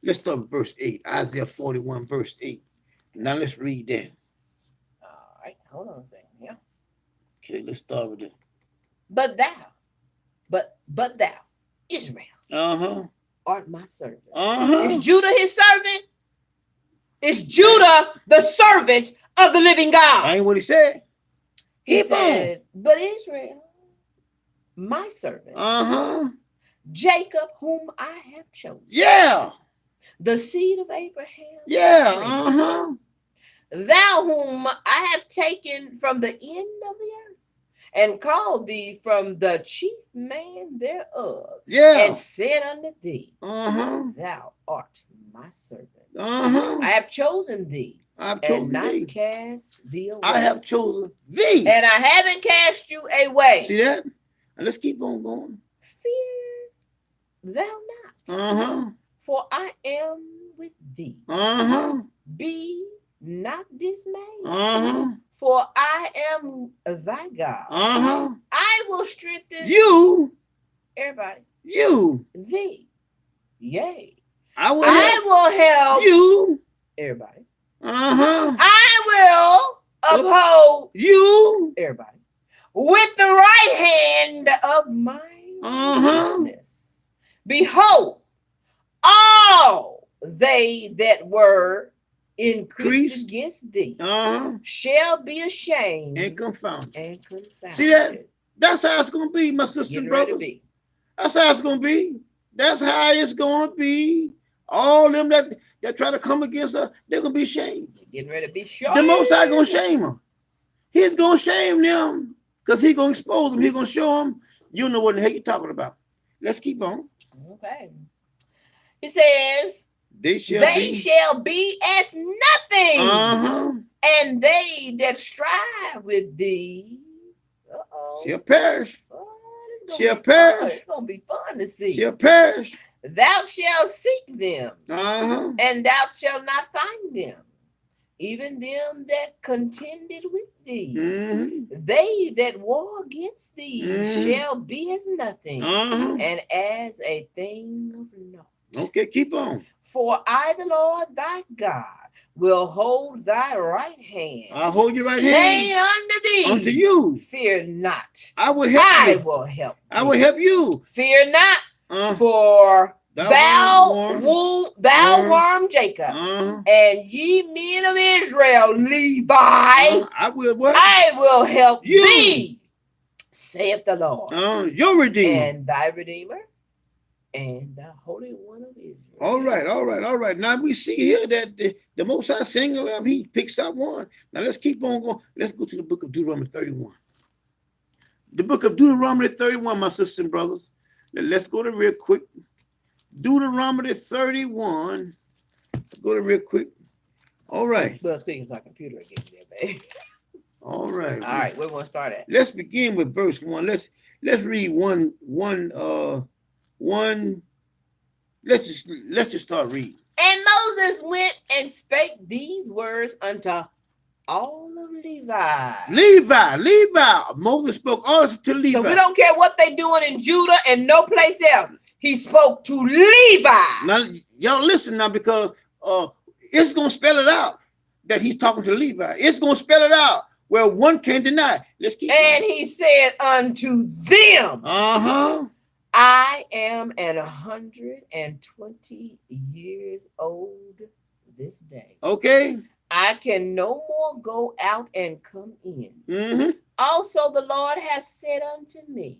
let's start with verse 8. Isaiah 41, verse 8. Now let's read that. All right, hold on a second. Yeah. Okay, let's start with it. But thou, Israel, art my servant. Is Judah his servant? Is Judah the servant of the living God? I ain't what he said. He said, but Israel, my servant, Jacob, whom I have chosen. Yeah. The seed of Abraham. Yeah. Thou whom I have taken from the end of the earth and called thee from the chief man thereof. Yeah. And said unto thee, thou art my servant. I have chosen thee. And not cast thee away. I have chosen thee. And I haven't cast you away. See that? And let's keep on going. Fear thou not. For I am with thee. Be not dismayed. For I am thy God. I will strengthen you. Everybody. You. Thee. Yea. I will help you. Everybody. I will uphold you. Everybody. With the right hand of my righteousness. Behold, all they that were increased against thee shall be ashamed and confounded. See that? that? That's how it's going to be, my sisters and brothers. That's how it's going to be. That's how it's going to be. All them that try to come against us, they're going to be shamed. Getting ready to be shamed. The Most High going to shame them. He's going to shame them because he's going to expose them. He's going to show them, you know what the heck you're talking about. Let's keep on. Okay. He says, they shall be as nothing. And they that strive with thee shall perish. Shall perish. It's going to be fun to see. Shall perish. thou shalt seek them, Uh-huh. and thou shalt not find them. Even them that contended with thee, they that war against thee shall be as nothing, and as a thing of naught. Okay, keep on. For I, the Lord thy God, will hold thy right hand. I'll hold your right hand. Saying unto thee, unto you, fear not. I will help you. I will help thee. I will help you. Fear not, for thou worm Jacob, and ye men of Israel, Levi, I will what? I will help you. thee, saith the Lord, your Redeemer, and thy Redeemer, and the Holy One of Israel. All right. Now we see here that the Most High single up, he picks out one. Now let's keep on going. Let's go to the book of Deuteronomy 31. The book of Deuteronomy 31, my sisters and brothers. Let's go to real quick. Deuteronomy 31. Let's go to real quick. All right. Well, speaking to my computer again, there, babe. All right. All right. Where we want to start at? Let's begin with verse 1. Let's read one. Let's just start reading. And Moses went and spake these words unto all of Levi. Moses spoke also to Levi. So we don't care what they doing in Judah and no place else. He spoke to Levi. Now, y'all listen now, because it's going to spell it out that he's talking to Levi. It's going to spell it out where one can't deny. Let's keep And going. He said unto them, I am 120 years old this day. Okay. I can no more go out and come in. Also, the Lord hath said unto me,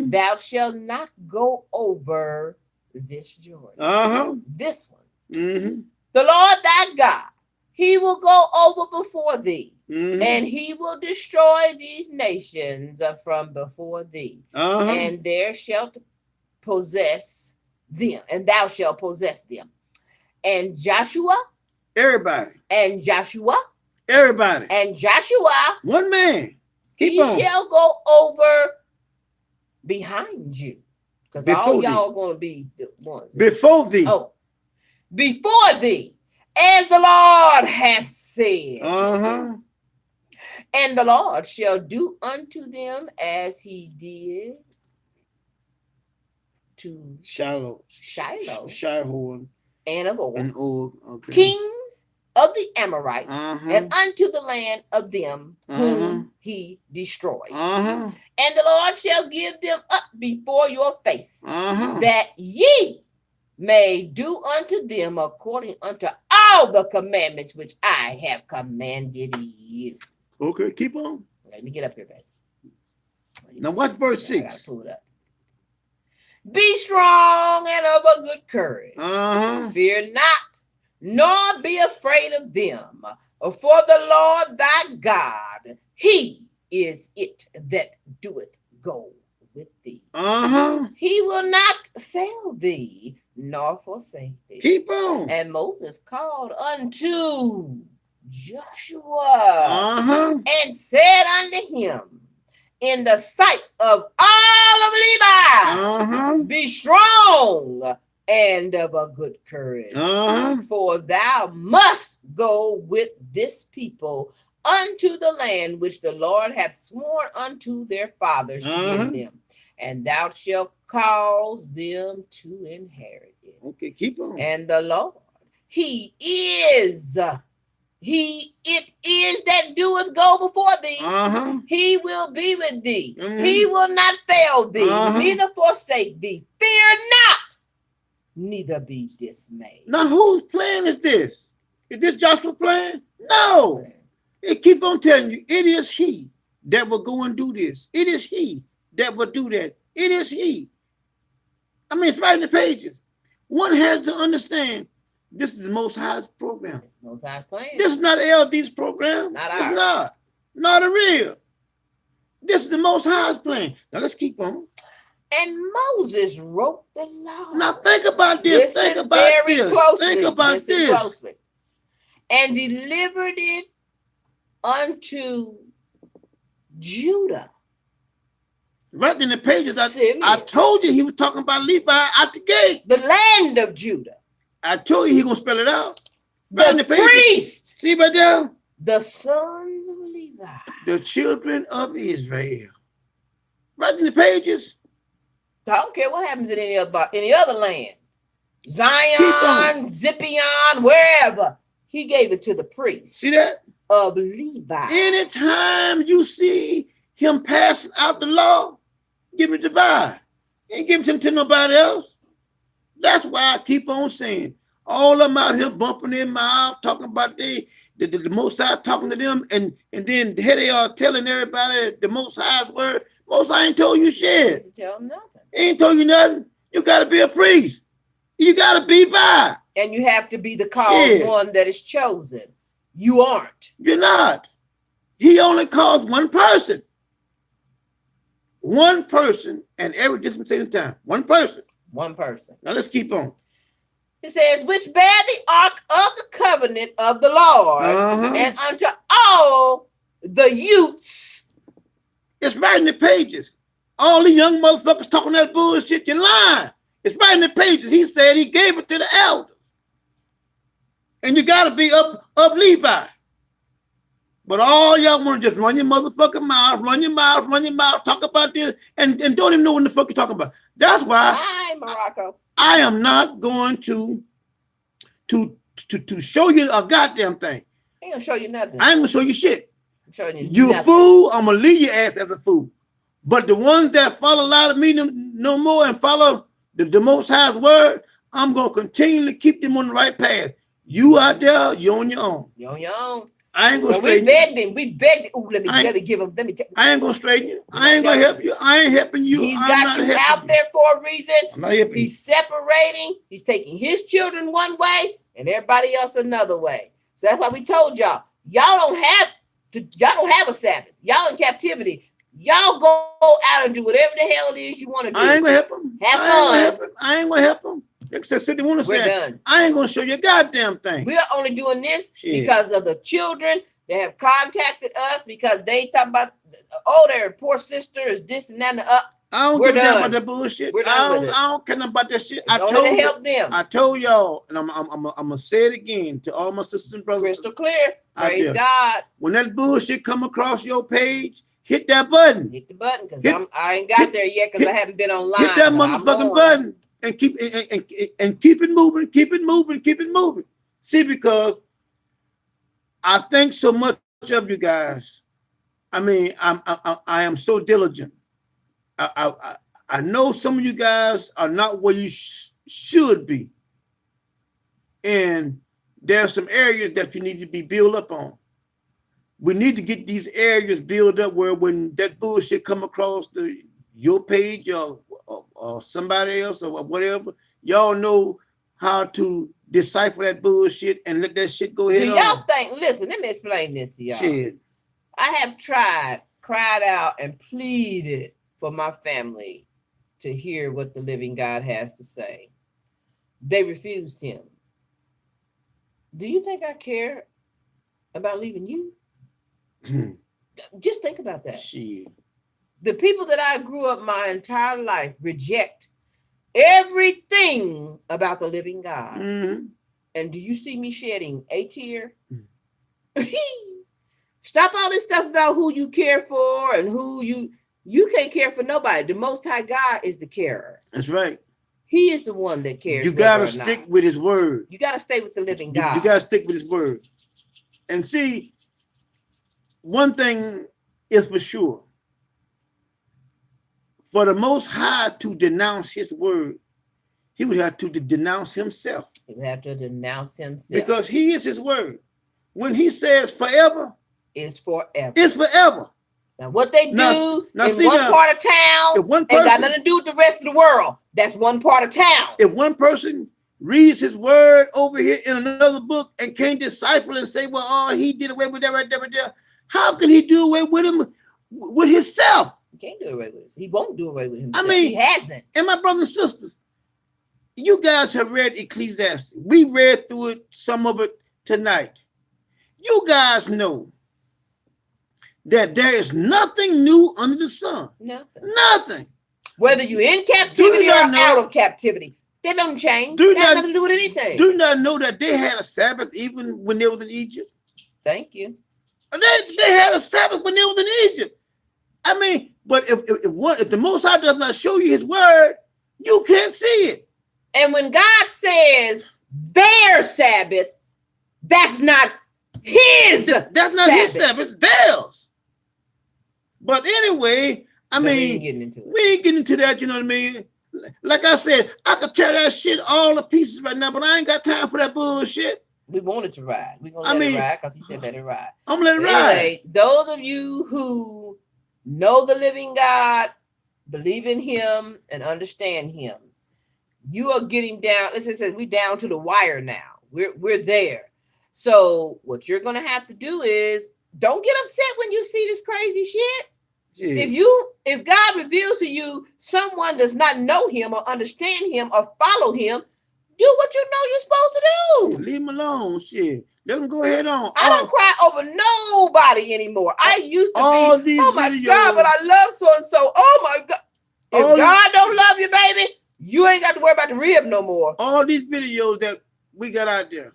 thou shalt not go over this Jordan. This one. The Lord thy God, he will go over before thee, and he will destroy these nations from before thee, and there shalt possess them, and thou shalt possess them. And Joshua, everybody, and Joshua, one man. Keep on. He shall go over behind you, because all y'all going to be the ones before thee. Oh, before thee, as the Lord hath said. And the Lord shall do unto them as he did to Shiloh, and of Og, okay. Kings of the Amorites, and unto the land of them whom he destroyed. And the Lord shall give them up before your face, that ye may do unto them according unto all the commandments which I have commanded you. Okay, keep on. Let me get up here, baby. Now watch verse 6. I gotta pull it up. Be strong and of a good courage. Fear not, nor be afraid of them. For the Lord thy God, he is it that doeth go with thee. He will not fail thee, nor forsake thee. Keep on. And Moses called unto Joshua and said unto him, in the sight of all of Levi, be strong and of a good courage, for thou must go with this people unto the land which the Lord hath sworn unto their fathers to give them, and thou shalt cause them to inherit it. Okay, keep on. And the Lord, it is that doeth go before thee. He will be with thee. He will not fail thee, neither forsake thee. Fear not, neither be dismayed. Now, whose plan is this? Is this Joshua's plan? No. It keep on telling you, it is he that will go and do this. It is he that will do that. It is he. I mean, it's right in the pages. One has to understand this is the Most High's program. It's the Most High's plan. This is not LD's program. Not ours. It's not. Not a real. This is the Most High's plan. Now let's keep on. And Moses wrote the law. Now think about this. Think about this. Think about this. Closely. And delivered it unto Judah Right in the pages, I told you he was talking about Levi out the gate. The land of Judah. I told you he gonna spell it out. Right in the priest. See right there? The sons of Levi. The children of Israel. Right in the pages. I don't care what happens in any other land. Zion, Zipion, wherever. He gave it to the priest. See that? Of Levi. Anytime you see him passing out the law, give it to God. Ain't giving it to nobody else. That's why I keep on saying, all of them out here bumping their mouth, talking about the Most High talking to them, and then here they are telling everybody the Most High's word. Most High ain't told you shit. Ain't tell them nothing. He ain't told you nothing. You got to be a priest. You got to be by. And you have to be the called one that is chosen. You aren't. You're not. He only calls one person. One person and every dispensation time. One person. One person. Now let's keep on. It says, which bear the ark of the covenant of the Lord, and unto all the youths. It's right in the pages. All the young motherfuckers talking that bullshit, you're lying. It's right in the pages. He said he gave it to the elders. And you got to be of Levi. But all y'all want to just run your motherfucking mouth, talk about this, and don't even know what the fuck you're talking about. That's why I am not going to show you a goddamn thing. I ain't gonna show you nothing. I ain't gonna show you shit. I'm showing you a fool, I'm gonna leave your ass as a fool. But the ones that follow a lot of me no more and follow the Most High's word, I'm gonna continually keep them on the right path. You out there, you're on your own. You're on your own. I ain't gonna straighten you. We begged him. Ooh, let me give him. I ain't gonna straighten you. I ain't gonna help you. I ain't helping you. He's got you out there for a reason. I'm not helping you. He's separating. He's taking his children one way and everybody else another way. So that's why we told y'all. Y'all don't have a Sabbath. Y'all in captivity. Y'all go out and do whatever the hell it is you want to do. I ain't gonna help them. Have fun. I ain't gonna help them. Except they want to say, done. I ain't gonna show you a goddamn thing. We are only doing this because of the children that have contacted us because they talk about, their poor sister is this and that and the I don't care about that bullshit. I don't care about that shit. I told you, help them. I told y'all, and I'm gonna say it again to all my sisters and brothers. Crystal clear. Praise God. When that bullshit come across your page, hit that button. Hit the button because I ain't got there yet because I haven't been online. Hit that motherfucking button and keep it moving. Keep it moving. See, because I think so much of you guys. I mean, I am so diligent. I know some of you guys are not where you should be, and there are some areas that you need to be built up on. We need to get these areas built up where when that bullshit come across your page or somebody else or whatever, y'all know how to decipher that bullshit and let that shit go ahead. Do y'all think? Listen, let me explain this to y'all. Shit. I have cried out, and pleaded for my family to hear what the living God has to say. They refused him. Do you think I care about leaving you? Just think about that. Shit. The people that I grew up my entire life reject everything about the living God. Mm-hmm. And do you see me shedding a tear? Stop all this stuff about who you care for and who you can't care for nobody. The Most High God is the carer. That's right. He is the one that cares. You got to stick with his word. You got to stay with the living God. You got to stick with his word. And see, one thing is for sure. For the Most High to denounce his word, he would have to denounce himself. He would have to denounce himself. Because he is his word. When he says forever, it's forever. It's forever. Now, what they do now, in one part of town ain't got nothing to do with the rest of the world. That's one part of town. If one person reads his word over here in another book and can't decipher and say, well, he did away with that right there, how can he do away with him with himself? He can't do away with it. He won't do away with himself. I mean, he hasn't. And my brothers and sisters, you guys have read Ecclesiastes. We read through it, some of it tonight. You guys know that there is nothing new under the sun. Nothing. Whether you're in captivity or out of captivity, that doesn't change. That has nothing to do with anything. Do you not know that they had a Sabbath even when they was in Egypt? Thank you. They had a Sabbath when they was in Egypt. I mean, but if the Most High does not show you his word, you can't see it. And when God says their Sabbath, that's not his. That's not his Sabbath, it's theirs. But anyway, I mean, we ain't getting into that, you know what I mean? Like I said, I could tear that shit all to pieces right now, but I ain't got time for that bullshit. We wanted to ride. We're going to let it ride because he said let it ride. I'm going to let it ride. Anyway, those of you who know the living God, believe in him, and understand him, you are getting down. Listen, it says we down to the wire now. We're there. So what you're going to have to do is don't get upset when you see this crazy shit. Yeah. If God reveals to you someone does not know him or understand him or follow him, do what you know you're supposed to do. Leave him alone. Shit. Let him go ahead on. I don't cry over nobody anymore. I used to be, oh my God, but I love so-and-so. Oh my God. If God don't love you, baby, you ain't got to worry about the rib no more. All these videos that we got out there.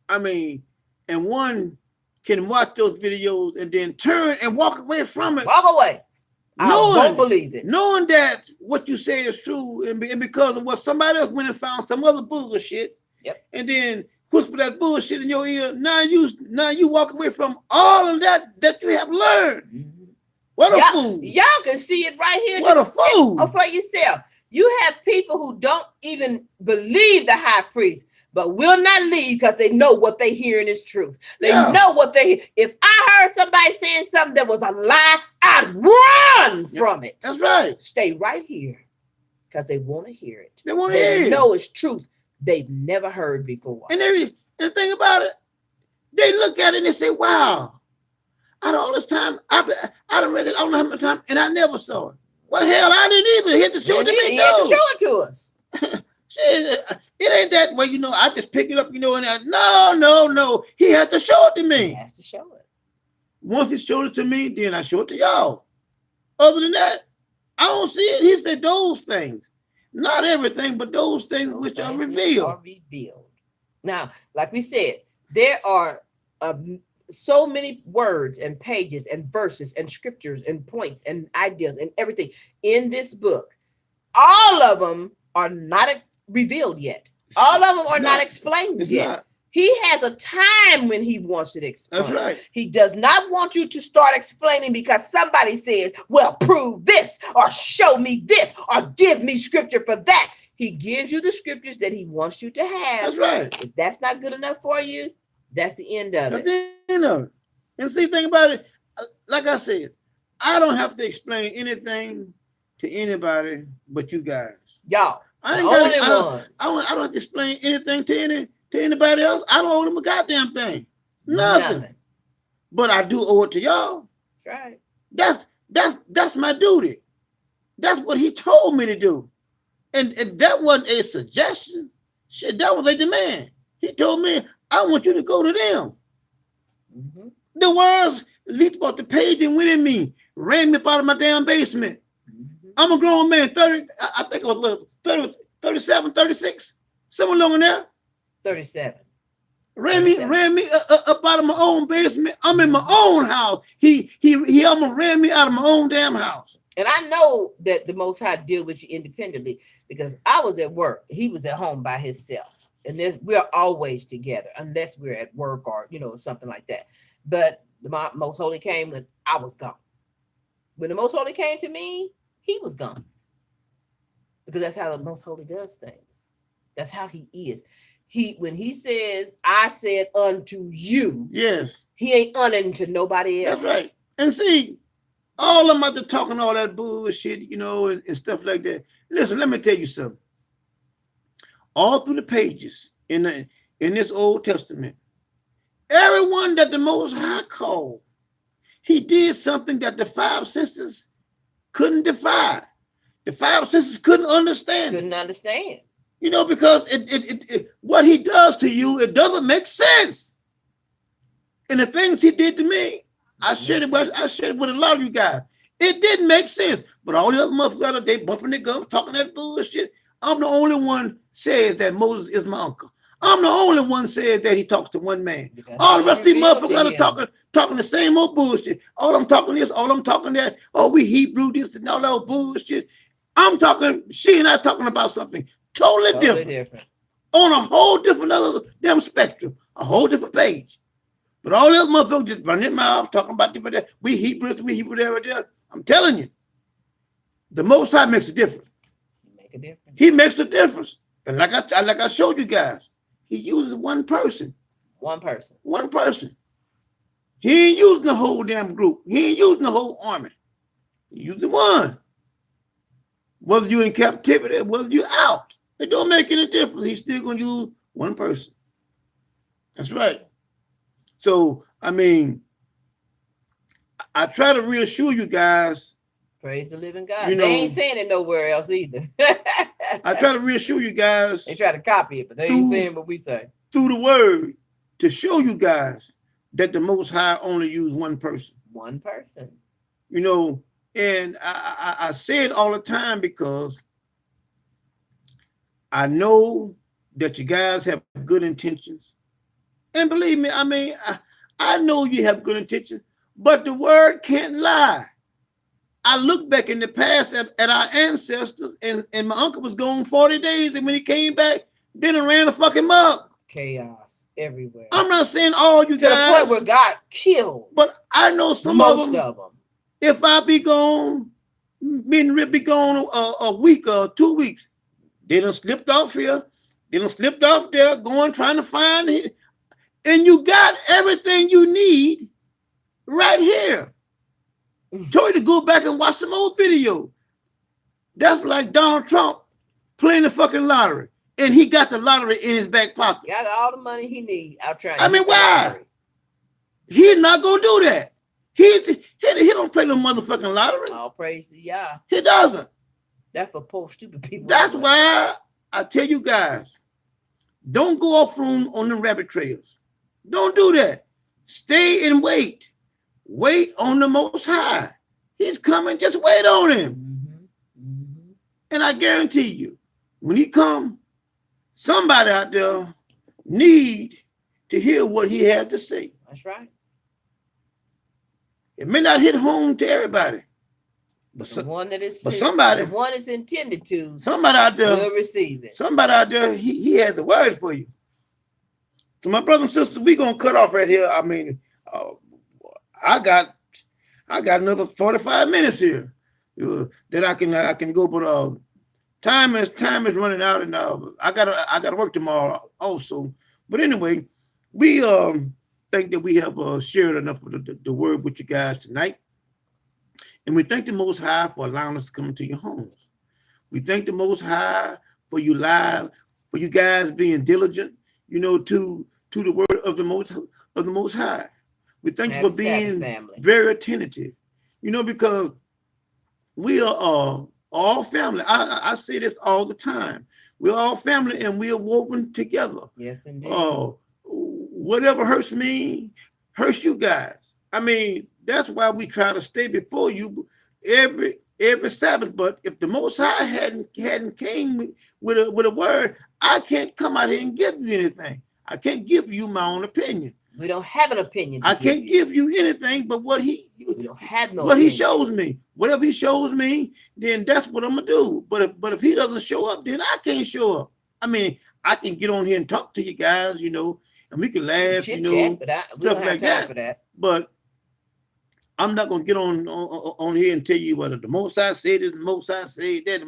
I mean, and one can watch those videos and then turn and walk away from it. Walk away. I don't believe it. Knowing that what you say is true and because of what somebody else went and found some other bullshit. Yep. And then whisper that bullshit in your ear. Now you walk away from all of that you have learned. Mm-hmm. What a fool. Y'all can see it right here. What a fool. For yourself. You have people who don't even believe the high priest, but will not leave because they know what they hearing is truth. They know what they hear. If I heard somebody saying something that was a lie, I'd run from it. That's right. Stay right here because they want to hear it. They want to hear it. They know it's truth they've never heard before. And the thing about it, they look at it and they say, wow, out of all this time, I done read it I don't know how many times, and I never saw it. Well, hell, I didn't either. He had to show it to me. He had to show it to us. Shit, it ain't that way, I just pick it up, and no. He had to show it to me. He has to show it. Once he showed it to me, then I show it to y'all. Other than that, I don't see it. He said those things. Not everything, but those things which are revealed. Now, like we said, there are so many words and pages and verses and scriptures and points and ideas and everything in this book. All of them are not revealed yet. All of them are not explained yet. Not. He has a time when he wants it explained. That's right. He does not want you to start explaining because somebody says, well, prove this or show me this or give me scripture for that. He gives you the scriptures that he wants you to have. That's right. If that's not good enough for you, that's the end of it. That's the end of it. And see, think about it. Like I said, I don't have to explain anything to anybody but you guys. Y'all. I don't have to explain anything to anybody else. I don't owe them a goddamn thing. Nothing. But I do owe it to y'all. That's right. That's my duty. That's what he told me to do. And that wasn't a suggestion. Shit, that was a demand. He told me, I want you to go to them. Mm-hmm. The words leaped off the page and went in me, ran me up out of my damn basement. Mm-hmm. I'm a grown man, 30, I think I was 30, 37, 36, somewhere along in there. 37. Ran me up out of my own basement. I'm in my own house. He almost ran me out of my own damn house. And I know that the Most High deal with you independently because I was at work. He was at home by himself. And we're always together unless we're at work or, something like that. But the Most Holy came when I was gone. When the Most Holy came to me, he was gone. Because that's how the Most Holy does things. That's how he is. When he says, I said unto you. Yes. He ain't unto nobody else. That's right. And see, all of them out there talking all that bullshit, and stuff like that. Listen, let me tell you something. All through the pages in this Old Testament, everyone that the Most High called, he did something that the five senses couldn't defy. The five senses couldn't understand. Because it what he does to you, it doesn't make sense. And the things he did to me, I shared it with a lot of you guys. It didn't make sense. But all the other motherfuckers, they bumping their guns, talking that bullshit. I'm the only one says that Moses is my uncle. I'm the only one says that he talks to one man. All the rest of these motherfuckers are talking the same old bullshit. All I'm talking this, all I'm talking that. Oh, we Hebrew this and all that old bullshit. I'm talking, she and I talking about something totally different. On a whole different other damn spectrum, a whole different page. But all the other motherfuckers just running their mouth, talking about different, we Hebrew there. I'm telling you, the Most High makes a difference. He makes a difference. And like I showed you guys, he uses one person. One person. He ain't using the whole damn group. He ain't using the whole army. He using one. Whether you're in captivity, whether you're out, it don't make any difference. He's still going to use one person. That's right. So, I mean, I try to reassure you guys. Praise the living God. They ain't saying it nowhere else either. I try to reassure you guys. They try to copy it, but they ain't saying what we say. Through the word to show you guys that the Most High only used one person. One person. And I say it all the time because I know that you guys have good intentions. And believe me, I mean, I know you have good intentions, but the word can't lie. I look back in the past at our ancestors, and my uncle was gone 40 days, and when he came back, then it ran a fucking mug. Chaos everywhere. I'm not saying all you guys. To the point where God killed. But I know most of them. If I be gone, be gone a week or 2 weeks, they done slipped off here. They done slipped off there, trying to find it. And you got everything you need right here. Told you to go back and watch some old video. That's like Donald Trump playing the fucking lottery. And he got the lottery in his back pocket. He got all the money he needs. I mean, why? He's not going to do that. He don't play no motherfucking lottery. All praise to Yah. He doesn't. That's for poor, stupid people. That's why I tell you guys, don't go off on the rabbit trails. Don't do that. Stay and wait. Wait on the Most High. He's coming. Just wait on him. Mm-hmm. And I guarantee you, when he comes, somebody out there need to hear what he has to say. That's right. It may not hit home to everybody, but the one that is somebody, the one is intended to, somebody out there will receive it. Somebody out there, he has a word for you. So my brothers and sisters, we're gonna cut off right here. I mean, I got another 45 minutes here that I can go, but time is running out, and I gotta work tomorrow also. But anyway, we think that we have shared enough of the word with you guys tonight, and we thank the Most High for allowing us to come into your homes. We thank the Most High for you guys being diligent, to the word of the Most High. We thank you for being very attentive, because we are all family. I say this all the time. We're all family, and we are woven together. Yes, indeed. Whatever hurts me, hurts you guys. I mean, that's why we try to stay before you every Sabbath. But if the Most High hadn't came with a word, I can't come out here and give you anything. I can't give you my own opinion. We don't have an opinion. I can't give you anything but what he. We don't have no. What opinion. He shows me. Whatever he shows me, then that's what I'm gonna do. But if he doesn't show up, then I can't show up. I mean, I can get on here and talk to you guys, and we can laugh, stuff like that. But I'm not gonna get on here and tell you whether the Most High said this, the Most High said that,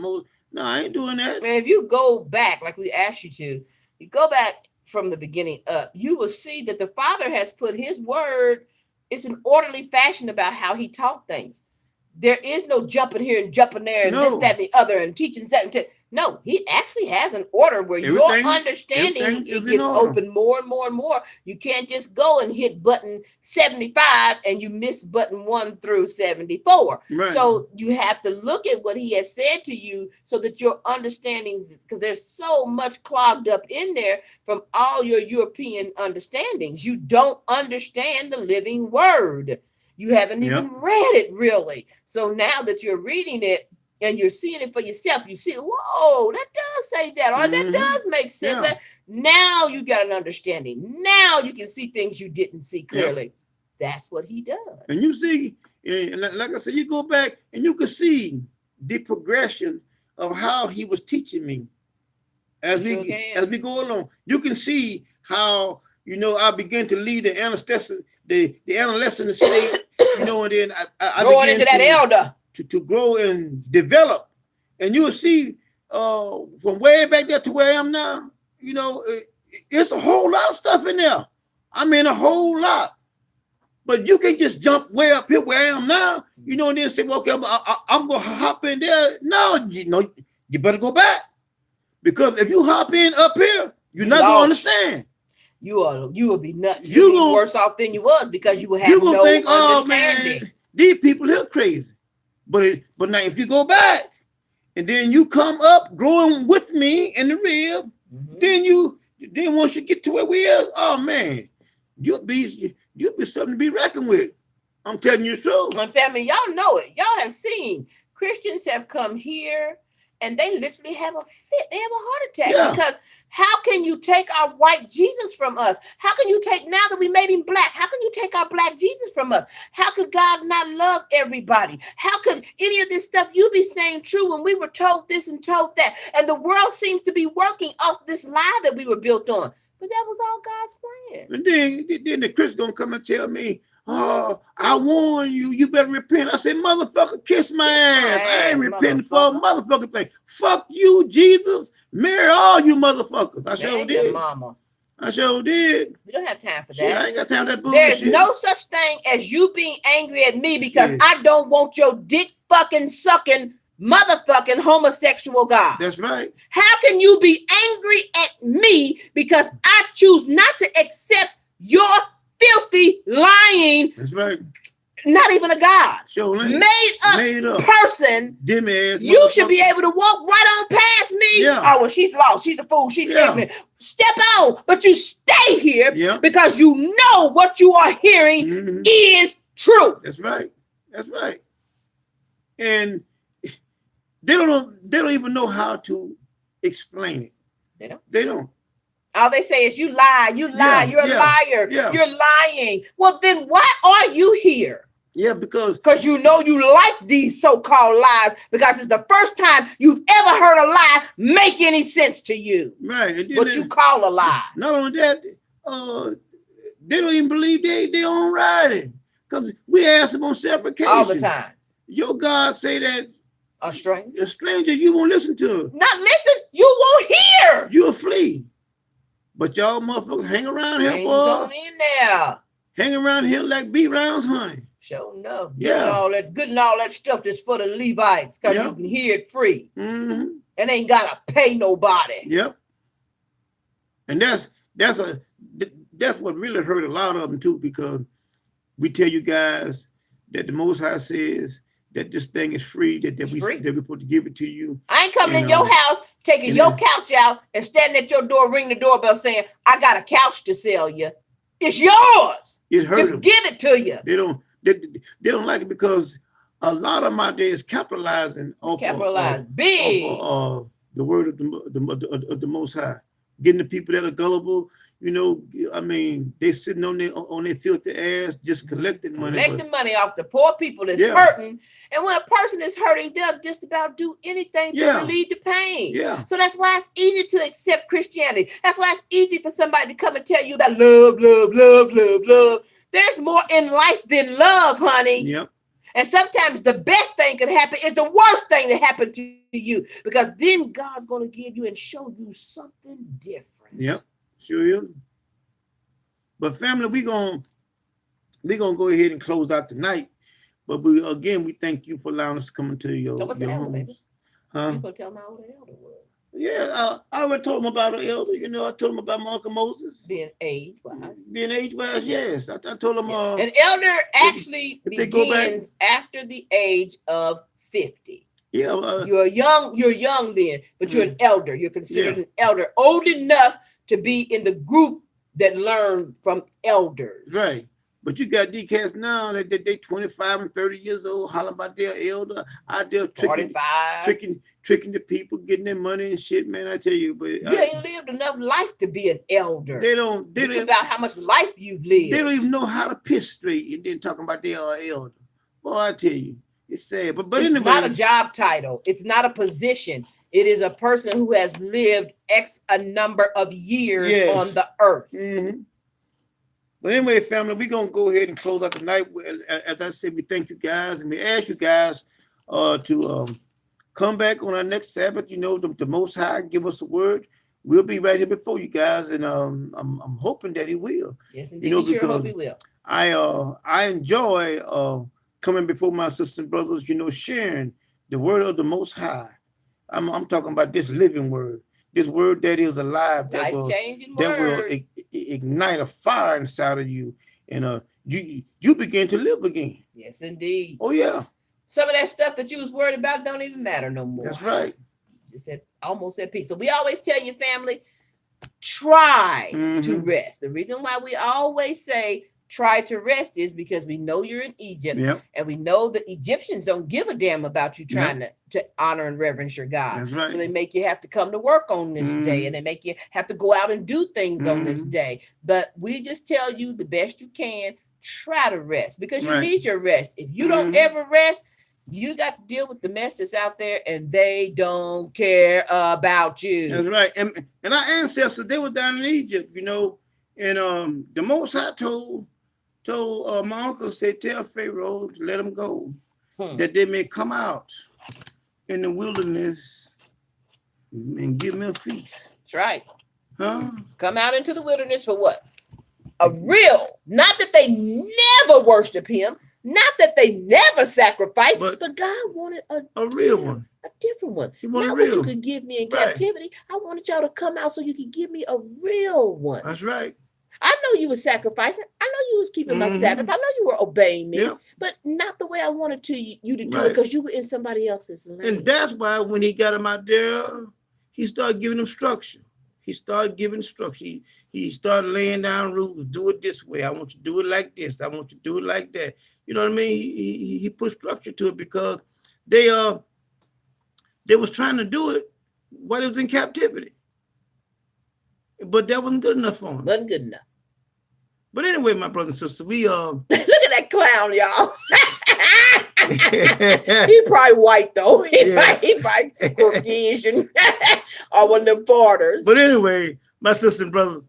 No, I ain't doing that. Man, if you go back, like we asked you to, you go back from the beginning up, you will see that the Father has put his word. It's an orderly fashion about how he taught things. There is no jumping here and jumping there and this, that, and the other, and teaching that. No, he actually has an order where your understanding gets open more and more and more. You can't just go and hit button 75 and you miss button 1 through 74. Right. So you have to look at what he has said to you so that your understandings, because there's so much clogged up in there from all your European understandings. You don't understand the living word. You haven't even read it really. So now that you're reading it and you're seeing it for yourself, you see, whoa, that does say that, or that does make sense. Yeah. Now you got an understanding. Now you can see things you didn't see clearly. That's what he does. And you see, like I said, you go back and you can see the progression of how he was teaching me as we go along. You can see how, I began to lead the adolescent state, and then I going into that elder to grow and develop. And you'll see from way back there to where I am now, it's a whole lot of stuff in there. I mean, a whole lot. But you can just jump way up here where I am now, and then say, well, okay, I'm going to hop in there. No, you better go back. Because if you hop in up here, you're not going to understand. You will be nuts. You'll be worse off than you was because you will have no understanding. Oh, man, these people here crazy. But now if you go back and then you come up growing with me in the rib, then once you get to where we are, oh man, you'll be something to be reckoned with. I'm telling you the truth. My family, y'all know it. Y'all have seen Christians have come here and they literally have a fit. They have a heart attack because how can you take our white Jesus from us? How can you take, now that we made him black, how can you take our black Jesus from us? How could God not love everybody? How could any of this stuff you be saying true when we were told this and told that? And the world seems to be working off this lie that we were built on. But that was all God's plan. And then the Christian gonna come and tell me, oh, I warn you, you better repent. I said, motherfucker, kiss my ass. I ain't repenting for a motherfucking thing. Fuck you, Jesus. Marry all you motherfuckers. I sure did. Mama. I sure did. We don't have time for that. I ain't got time for that bullshit. There's no such thing as you being angry at me because I don't want your dick fucking sucking motherfucking homosexual God. That's right. How can you be angry at me because I choose not to accept your filthy lying? That's right. Not even a God. Sure, made up person. You should be able to walk right on past me. Yeah. Oh, well, she's lost. She's a fool. She's ignorant. Step on. But you stay here because you know what you are hearing is true. That's right. That's right. And they don't even know how to explain it. They don't. All they say is you lie, you're a liar, you're lying. Well, then why are you here? Yeah, because you know you like these so-called lies because it's the first time you've ever heard a lie make any sense to you. Right. What you call a lie. Not only that, they don't even believe they own writing. Because we ask them on separate occasions. All the time. Your God say that a stranger you won't listen to. Not listen, you won't hear. You'll flee. But y'all motherfuckers hang around here, boy. Hang around here like B-rounds, honey. Sure enough. Good and all that stuff that's for the Levites, because you can hear it free. And ain't gotta pay nobody. Yep. And that's what really hurt a lot of them too, because we tell you guys that the Most High says that this thing is free, that we're supposed to give it to you. I ain't coming in your house, taking your couch out and standing at your door, ring the doorbell saying, I got a couch to sell you. It's yours. It hurt them. Just give it to you. They don't like it because a lot of them out there is capitalizing off the word of the Most High, getting the people that are gullible. I mean, they sitting on their filthy ass, just collecting money. Collecting money off the poor people that's hurting. And when a person is hurting, they'll just about do anything to relieve the pain. Yeah. So that's why it's easy to accept Christianity. That's why it's easy for somebody to come and tell you about love, love, love, love, love. There's more in life than love, honey. Yep. And sometimes the best thing could happen is the worst thing that happened to you, because then God's going to give you and show you something different. Yep. Sure is. But family, we're gonna go ahead and close out tonight. But we thank you for allowing us to come into your homes. Huh? You gonna tell them how old the elder was? Yeah, I already told them about the elder. I told them about my Uncle Moses. Being age-wise, yes. I told them. An elder actually begins after the age of 50. Yeah. You're young then, but you're an elder. You're considered an elder, old enough to be in the group that learn from elders. Right. But you got these cats now that they 25 and 30 years old, hollering about their elder out there tricking the people, getting their money and shit, man. I tell you, but you ain't lived enough life to be an elder. It's about how much life you've lived. They don't even know how to piss straight and then talking about their elder. Boy, I tell you, it's sad. But it's anyway, not a job title. It's not a position. It is a person who has lived a number of years on the earth. Mm-hmm. But anyway, family, we're going to go ahead and close out the night. As I said, we thank you guys, and we ask you guys to come back on our next Sabbath. You know, the Most High give us a word. We'll be right here before you guys, and I'm hoping that He will. Yes, indeed. You know, sure hope He will. I enjoy coming before my sisters and brothers, you know, sharing the word of the Most High. I'm talking about this living word. This word that is alive, that will ignite a fire inside of you, and you begin to live again. Yes, indeed. Oh yeah. Some of that stuff that you was worried about don't even matter no more. That's right. Just almost at peace. So we always tell you, family, try to rest. The reason why we always say try to rest is because we know you're in Egypt, and we know the Egyptians don't give a damn about you trying to honor and reverence your God. That's right. So they make you have to come to work on this day, and they make you have to go out and do things on this day. But we just tell you the best you can, try to rest, because you need your rest. If you don't ever rest, you got to deal with the mess that's out there, and they don't care about you. That's right. And our ancestors, they were down in Egypt, you know, and the Most High told my uncle, said, tell Pharaoh to let them go, that they may come out in the wilderness and give me a feast. That's right. Huh? Come out into the wilderness for what? A real, not that they never worship Him, not that they never sacrificed, but God wanted a real one, a different one. Not what you could give me in captivity. I wanted y'all to come out so you could give me a real one. That's right. I know you were sacrificing. I know you was keeping my Sabbath. I know you were obeying me, but not the way I wanted you to do it, because you were in somebody else's land. And that's why when He got them out there, He started giving them structure. He started giving structure. He started laying down rules. Do it this way. I want you to do it like this. I want you to do it like that. You know what I mean? He put structure to it because they was trying to do it while it was in captivity. But that wasn't good enough for them. Wasn't good enough. But anyway, my brother and sister, we look at that clown, y'all. He probably white though. He probably Caucasian or one of them foreigners. But anyway, my sister and brother,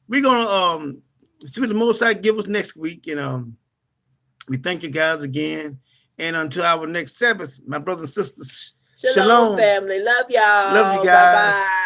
we're gonna see what the Most High give us next week, and we thank you guys again. And until our next Sabbath, my brothers and sisters, shalom family. Love y'all. Love you guys. Bye-bye.